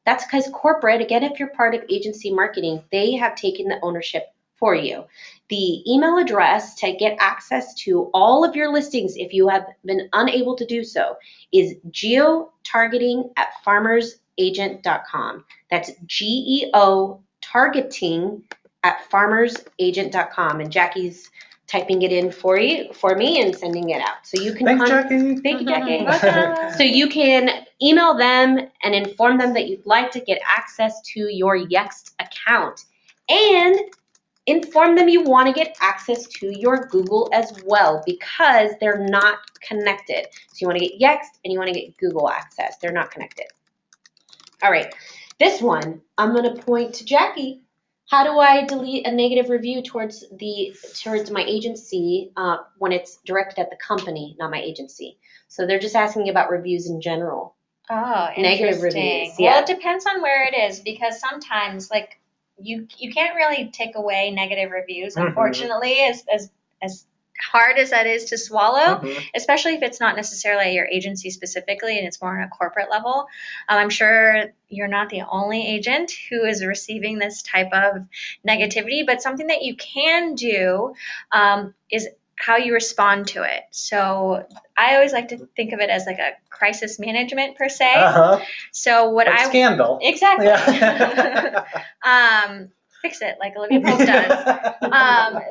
That's because corporate, again, if you're part of agency marketing, they have taken the ownership for you. The email address to get access to all of your listings, if you have been unable to do so, is geotargeting@farmersagent.com. That's geotargeting@farmersagent.com. And Jackie's typing it in for me and sending it out. So you can Thanks, Jackie. Thank you, Jackie. So you can email them and inform them that you'd like to get access to your Yext account, and inform them you want to get access to your Google as well, because they're not connected. So you want to get Yext and you want to get Google access. They're not connected. All right, this one, I'm going to point to Jackie. How do I delete a negative review towards my agency when it's directed at the company, not my agency? So they're just asking about reviews in general. Oh, Negative interesting. reviews, yeah. Well, it depends on where it is, because sometimes like you can't really take away negative reviews, unfortunately, as hard as that is to swallow, especially if it's not necessarily your agency specifically and it's more on a corporate level. I'm sure you're not the only agent who is receiving this type of negativity, but something that you can do is how you respond to it. So I always like to think of it as like a crisis management per se. So what like scandal. Exactly. Yeah. Fix it like Olivia Pope does.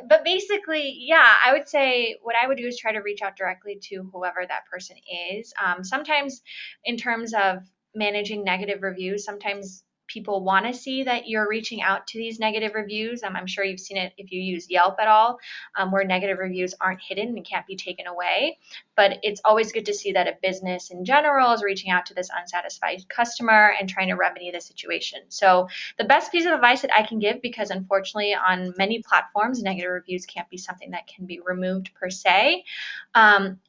But basically, yeah, I would say what I would do is try to reach out directly to whoever that person is. Sometimes in terms of managing negative reviews, sometimes people want to see that you're reaching out to these negative reviews. I'm sure you've seen it if you use Yelp at all, where negative reviews aren't hidden and can't be taken away. But it's always good to see that a business in general is reaching out to this unsatisfied customer and trying to remedy the situation. So the best piece of advice that I can give, because unfortunately on many platforms, negative reviews can't be something that can be removed per se,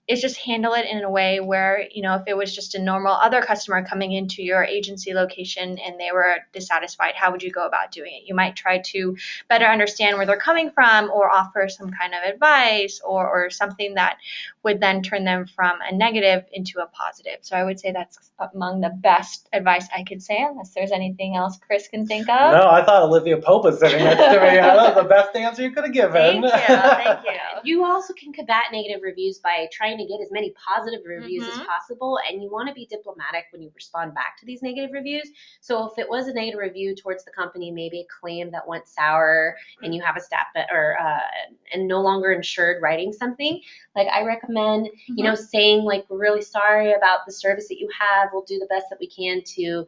is just handle it in a way where, if it was just a normal other customer coming into your agency location and they were dissatisfied, how would you go about doing it? You might try to better understand where they're coming from, or offer some kind of advice or something that would then turn them from a negative into a positive. So I would say that's among the best advice I could say, unless there's anything else Chris can think of. No, I thought Olivia Pope was sitting next to me. That was the best answer you could have given. Thank you. You also can combat negative reviews by trying to get as many positive reviews as possible, and you want to be diplomatic when you respond back to these negative reviews. So if it was a negative review towards the company, maybe a claim that went sour, and you have a staff and no longer insured writing something, like I recommend, saying like, we're really sorry about the service that you have. We'll do the best that we can to,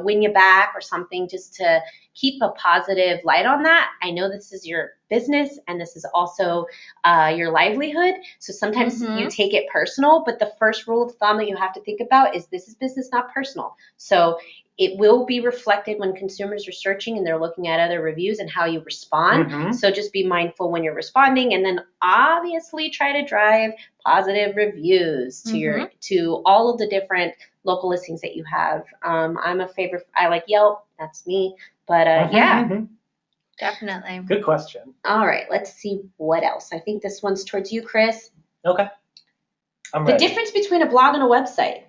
win you back or something, just to keep a positive light on that. I know this is your business and this is also your livelihood. So sometimes you take it personal, but the first rule of thumb that you have to think about is this is business, not personal. So it will be reflected when consumers are searching and they're looking at other reviews and how you respond. So just be mindful when you're responding, and then obviously try to drive positive reviews to to all of the different local listings that you have. I'm a favorite. I like Yelp. That's me. But yeah. Definitely. Good question. All right, let's see what else. I think this one's towards you, Chris. Okay. I'm The ready. difference between a blog and a website.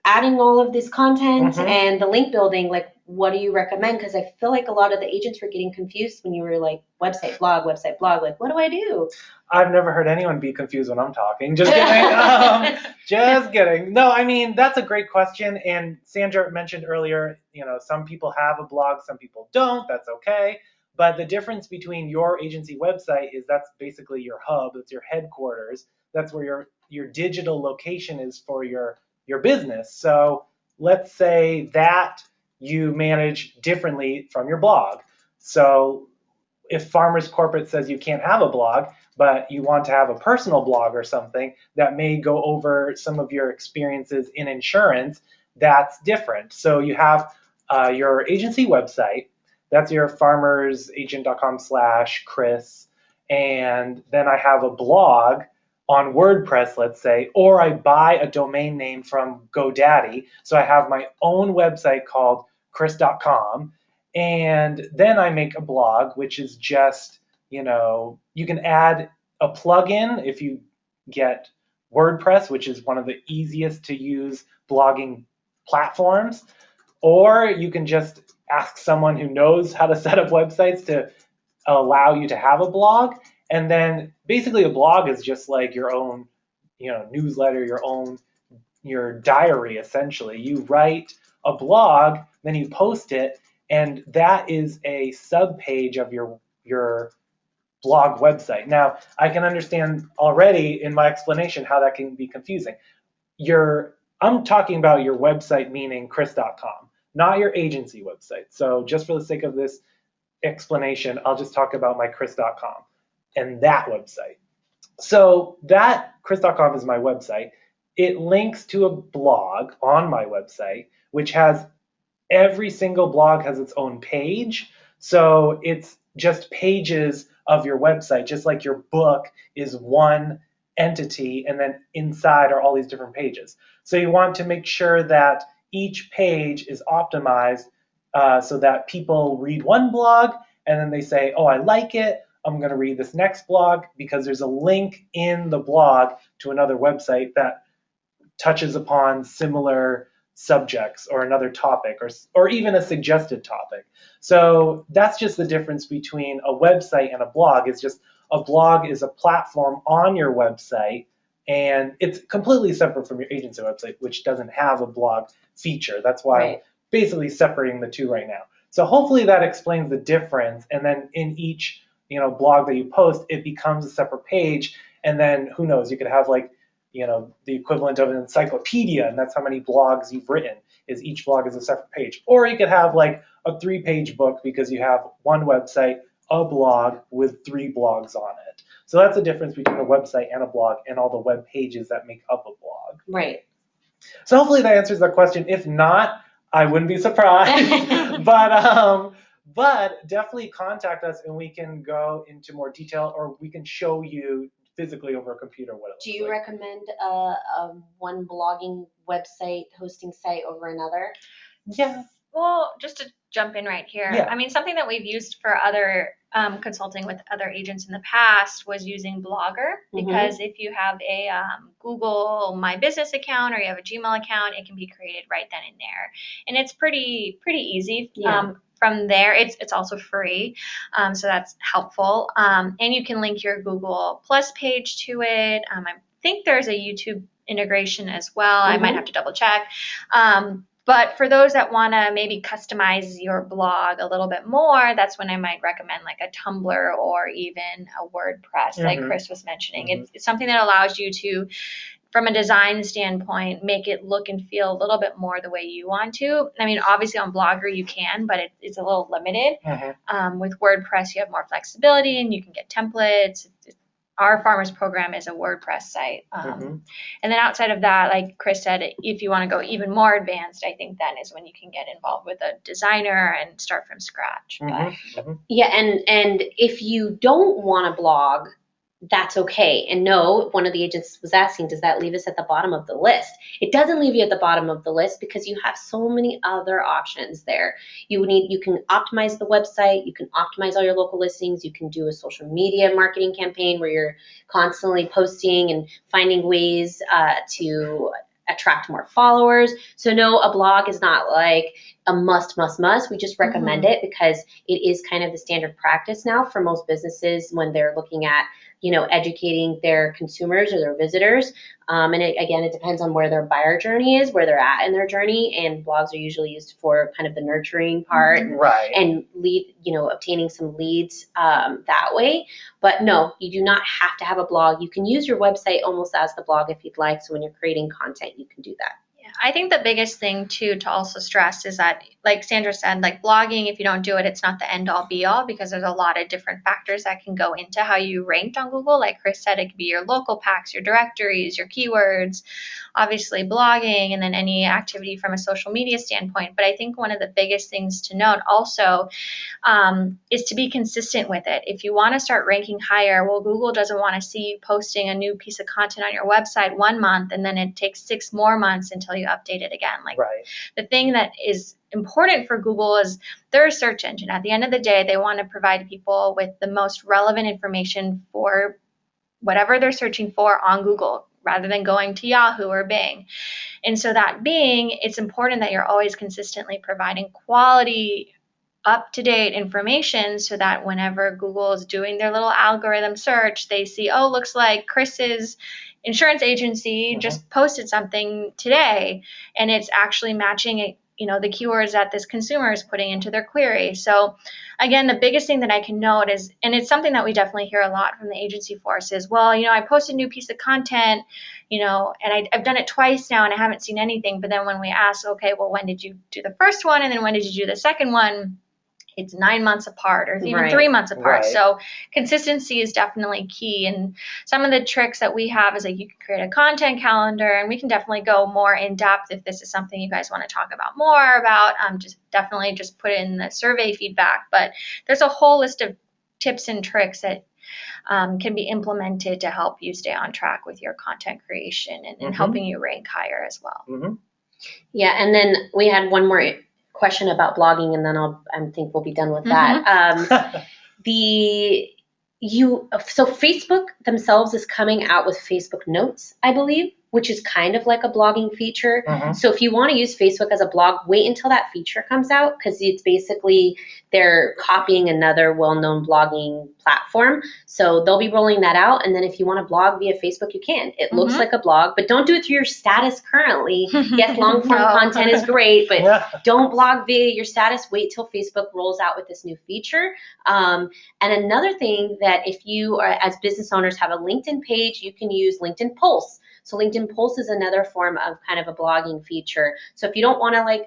adding all of this content Mhm. and the link building, like what do you recommend? Because I feel like a lot of the agents were getting confused when you were like website, blog, like what do I do? I've never heard anyone be confused when I'm talking. Just kidding. Just kidding. No, I mean, that's a great question. And Sandra mentioned earlier, some people have a blog, some people don't. That's okay. But the difference between your agency website is that's basically your hub, that's your headquarters. That's where your digital location is for your business. So let's say that you manage differently from your blog. So if Farmers Corporate says you can't have a blog, but you want to have a personal blog or something that may go over some of your experiences in insurance, that's different. So you have your agency website. That's your farmersagent.com/Chris. And then I have a blog on WordPress, let's say, or I buy a domain name from GoDaddy. So I have my own website called chris.com. And then I make a blog, which is just, you can add a plugin if you get WordPress, which is one of the easiest to use blogging platforms, or you can just ask someone who knows how to set up websites to allow you to have a blog. And then basically a blog is just like your own, newsletter, your diary, essentially. You write a blog, then you post it, and that is a sub-page of your blog website. Now, I can understand already in my explanation how that can be confusing. I'm talking about your website, meaning chris.com, not your agency website. So just for the sake of this explanation, I'll just talk about my chris.com and that website. So that chris.com is my website. It links to a blog on my website, which has every single blog has its own page. So it's just pages of your website, just like your book is one entity, and then inside are all these different pages. So you want to make sure that each page is optimized so that people read one blog and then they say, oh, I like it. I'm going to read this next blog because there's a link in the blog to another website that touches upon similar subjects or another topic or even a suggested topic. So that's just the difference between a website and a blog. It's just a blog is a platform on your website, and it's completely separate from your agency website, which doesn't have a blog feature. That's why I'm basically separating the two right now. So hopefully that explains the difference. And then in each blog that you post, it becomes a separate page. And then who knows, you could have like the equivalent of an encyclopedia, and that's how many blogs you've written, is each blog is a separate page. Or you could have like a 3-page book because you have one website, a blog with 3 blogs on it. So that's the difference between a website and a blog and all the web pages that make up a blog. Right. So hopefully that answers that question. If not, I wouldn't be surprised. But definitely contact us and we can go into more detail, or we can show you physically over a computer what it looks like. Do you like. recommend one blogging website hosting site over another? Yeah. Well, just to jump in right here, Yeah. I mean, something that we've used for other consulting with other agents in the past was using Blogger, because if you have a Google My Business account or you have a Gmail account, it can be created right then and there, and it's pretty easy. Yeah. From there, it's also free, so that's helpful. And you can link your Google Plus page to it. I think there's a YouTube integration as well. I might have to double check. But for those that want to maybe customize your blog a little bit more, that's when I might recommend like a Tumblr or even a WordPress, like Chris was mentioning. It's something that allows you to, from a design standpoint, make it look and feel a little bit more the way you want to. I mean, obviously on Blogger you can, but it's a little limited. With WordPress, you have more flexibility and you can get templates. Our Farmers program is a WordPress site. And then outside of that, like Chris said, if you want to go even more advanced, I think then is when you can get involved with a designer and start from scratch. Yeah, and if you don't want to blog, that's okay. And no, one of the agents was asking, does that leave us at the bottom of the list? It doesn't leave you at the bottom of the list because you have so many other options there. You can optimize the website, you can optimize all your local listings, you can do a social media marketing campaign where you're constantly posting and finding ways to attract more followers. So no, a blog is not like a must. We just recommend it because it is kind of the standard practice now for most businesses when they're looking at, educating their consumers or their visitors. Again, it depends on where their buyer journey is, where they're at in their journey. And blogs are usually used for kind of the nurturing part Right. and lead, obtaining some leads that way. But no, you do not have to have a blog. You can use your website almost as the blog if you'd like. So when you're creating content, you can do that. I think the biggest thing too to also stress is that, like Sandra said, like blogging, if you don't do it, it's not the end all be all, because there's a lot of different factors that can go into how you ranked on Google. Like Chris said, it could be your local packs, your directories, your keywords, obviously blogging, and then any activity from a social media standpoint. But I think one of the biggest things to note also is to be consistent with it. If you want to start ranking higher, well, Google doesn't want to see you posting a new piece of content on your website 1 month and then it takes 6 more months until you update it again. Like the thing that is important for Google is they're a search engine. At the end of the day, they want to provide people with the most relevant information for whatever they're searching for on Google, rather than going to Yahoo or Bing. And so that being, it's important that you're always consistently providing quality, up-to-date information so that whenever Google is doing their little algorithm search, they see, oh, looks like Chris's insurance agency just posted something today, and it's actually matching the keywords that this consumer is putting into their query. So again, the biggest thing that I can note is, and it's something that we definitely hear a lot from the agency force is, well, I posted a new piece of content, and I've done it twice now and I haven't seen anything. But then when we ask, okay, well, when did you do the first one? And then when did you do the second one? It's 9 months apart or even 3 months apart. So consistency is definitely key. And some of the tricks that we have is like you can create a content calendar, and we can definitely go more in depth if this is something you guys want to talk about more about. Just put in the survey feedback. But there's a whole list of tips and tricks that can be implemented to help you stay on track with your content creation and helping you rank higher as well. Yeah, and then we had one more question about blogging, and then I think we'll be done with that. So Facebook themselves is coming out with Facebook Notes, I believe, which is kind of like a blogging feature. So if you want to use Facebook as a blog, wait until that feature comes out, because it's basically they're copying another well-known blogging platform. So they'll be rolling that out. And then if you want to blog via Facebook, you can. It looks like a blog, but don't do it through your status currently. Yes, long-form content is great, but don't blog via your status. Wait till Facebook rolls out with this new feature. And another thing that if you are, as business owners, have a LinkedIn page, you can use LinkedIn Pulse. So LinkedIn Pulse is another form of kind of a blogging feature. So if you don't want to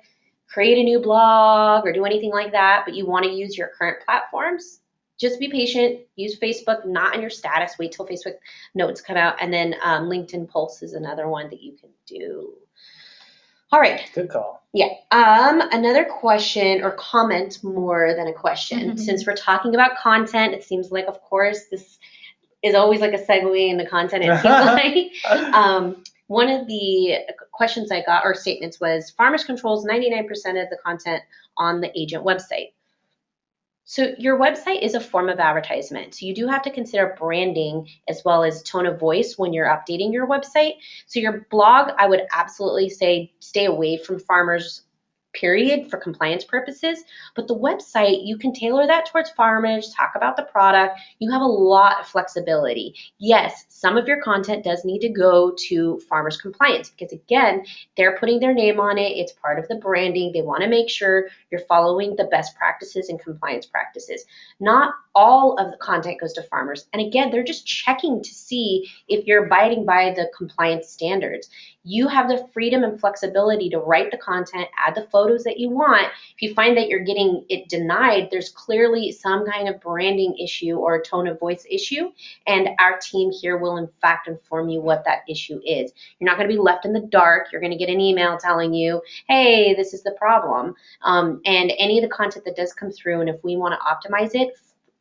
create a new blog or do anything like that, but you want to use your current platforms, just be patient. Use Facebook, not on your status. Wait till Facebook Notes come out. And then LinkedIn Pulse is another one that you can do. All right. Good call. Yeah. Another question or comment more than a question. Since we're talking about content, it seems like, of course, this is always like a segue into content, it seems like. One of the questions I got, or statements, was Farmers controls 99% of the content on the agent website. So your website is a form of advertisement. So you do have to consider branding as well as tone of voice when you're updating your website. So your blog, I would absolutely say stay away from Farmers, period, for compliance purposes. But the website, you can tailor that towards farmers, talk about the product. You have a lot of flexibility. Yes, some of your content does need to go to farmers compliance because, again, they're putting their name on it. It's part of the branding. They want to make sure you're following the best practices and compliance practices. Not all of the content goes to farmers. And again, they're just checking to see if you're abiding by the compliance standards. You have the freedom and flexibility to write the content, add the photos that you want. If you find that you're getting it denied, there's clearly some kind of branding issue or tone of voice issue, and our team here will in fact inform you what that issue is. You're not going to be left in the dark. You're going to get an email telling you, hey, this is the problem. And any of the content that does come through, and if we want to optimize it,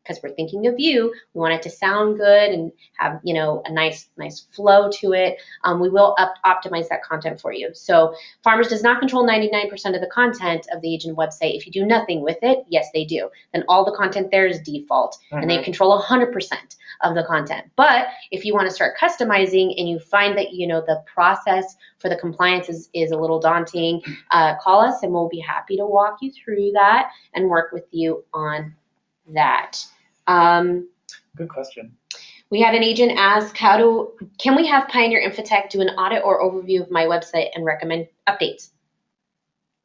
because we're thinking of you. We want it to sound good and have, you know, a nice flow to it. We will optimize that content for you. So Farmers does not control 99% of the content of the agent website. If you do nothing with it, yes, they do. Then all the content there is default, and they control 100% of the content. But if you want to start customizing and you find that, you know, the process for the compliance is a little daunting, call us and we'll be happy to walk you through that and work with you on that. Good question. We had an agent ask, can we have Pioneer Infotech do an audit or overview of my website and recommend updates?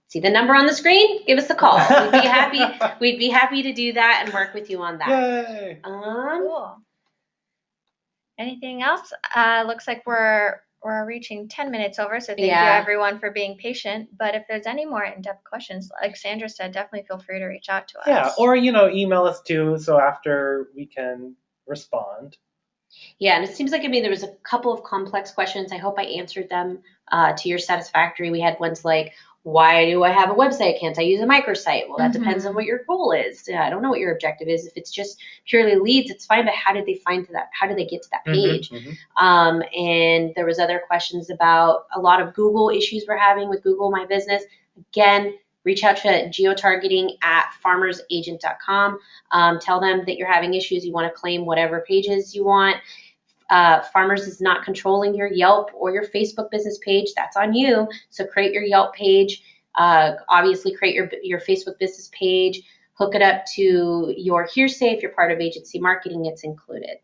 See the number on the screen? Give us a call. We'd be happy to do that and work with you on that. Yay. Cool. Anything else? Looks like we're reaching 10 minutes over, so thank you everyone for being patient. But if there's any more in-depth questions, like Sandra said, definitely feel free to reach out to us. Yeah, or, you know, email us too, so after we can respond. Yeah, and it seems like, I mean, there was a couple of complex questions. I hope I answered them to your satisfactory. We had ones like, why do I have a website? Can't I use a microsite? Well, that depends on what your goal is. I don't know what your objective is. If it's just purely leads, it's fine, but how did they find to that? How did they get to that page? And there was other questions about a lot of Google issues we're having with Google My Business. Again, reach out to geotargeting@farmersagent.com. Tell them that you're having issues. You want to claim whatever pages you want. Farmers is not controlling your Yelp or your Facebook business page. That's on you. So create your Yelp page. Obviously, create your Facebook business page. Hook it up to your Hearsay. If you're part of agency marketing, it's included.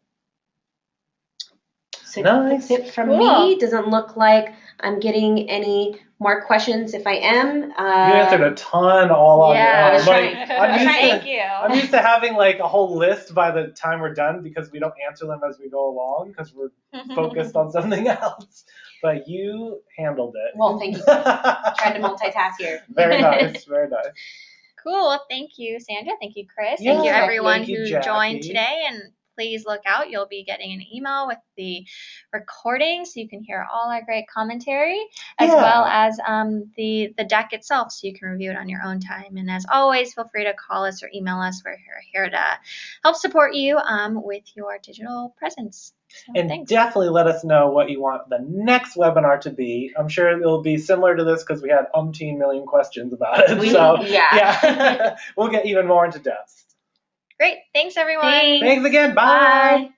So that's it from me. Doesn't look like I'm getting any more questions. If I am, you answered a ton all on your own. Thank you. I'm used to having like a whole list by the time we're done because we don't answer them as we go along because we're focused on something else. But you handled it. Well, thank you. Tried to multitask here. Very nice. Very nice. Cool. Well, thank you, Sandra. Thank you, Chris. Yeah, thank you, everyone thank you, who joined today. And please look out. You'll be getting an email with the recording so you can hear all our great commentary as well as the deck itself so you can review it on your own time. And as always, feel free to call us or email us. We're here to help support you with your digital presence. So, and thanks. Definitely let us know what you want the next webinar to be. I'm sure it'll be similar to this because we had umpteen million questions about it. We'll get even more into depth. Great. Thanks, everyone. Thanks again. Bye.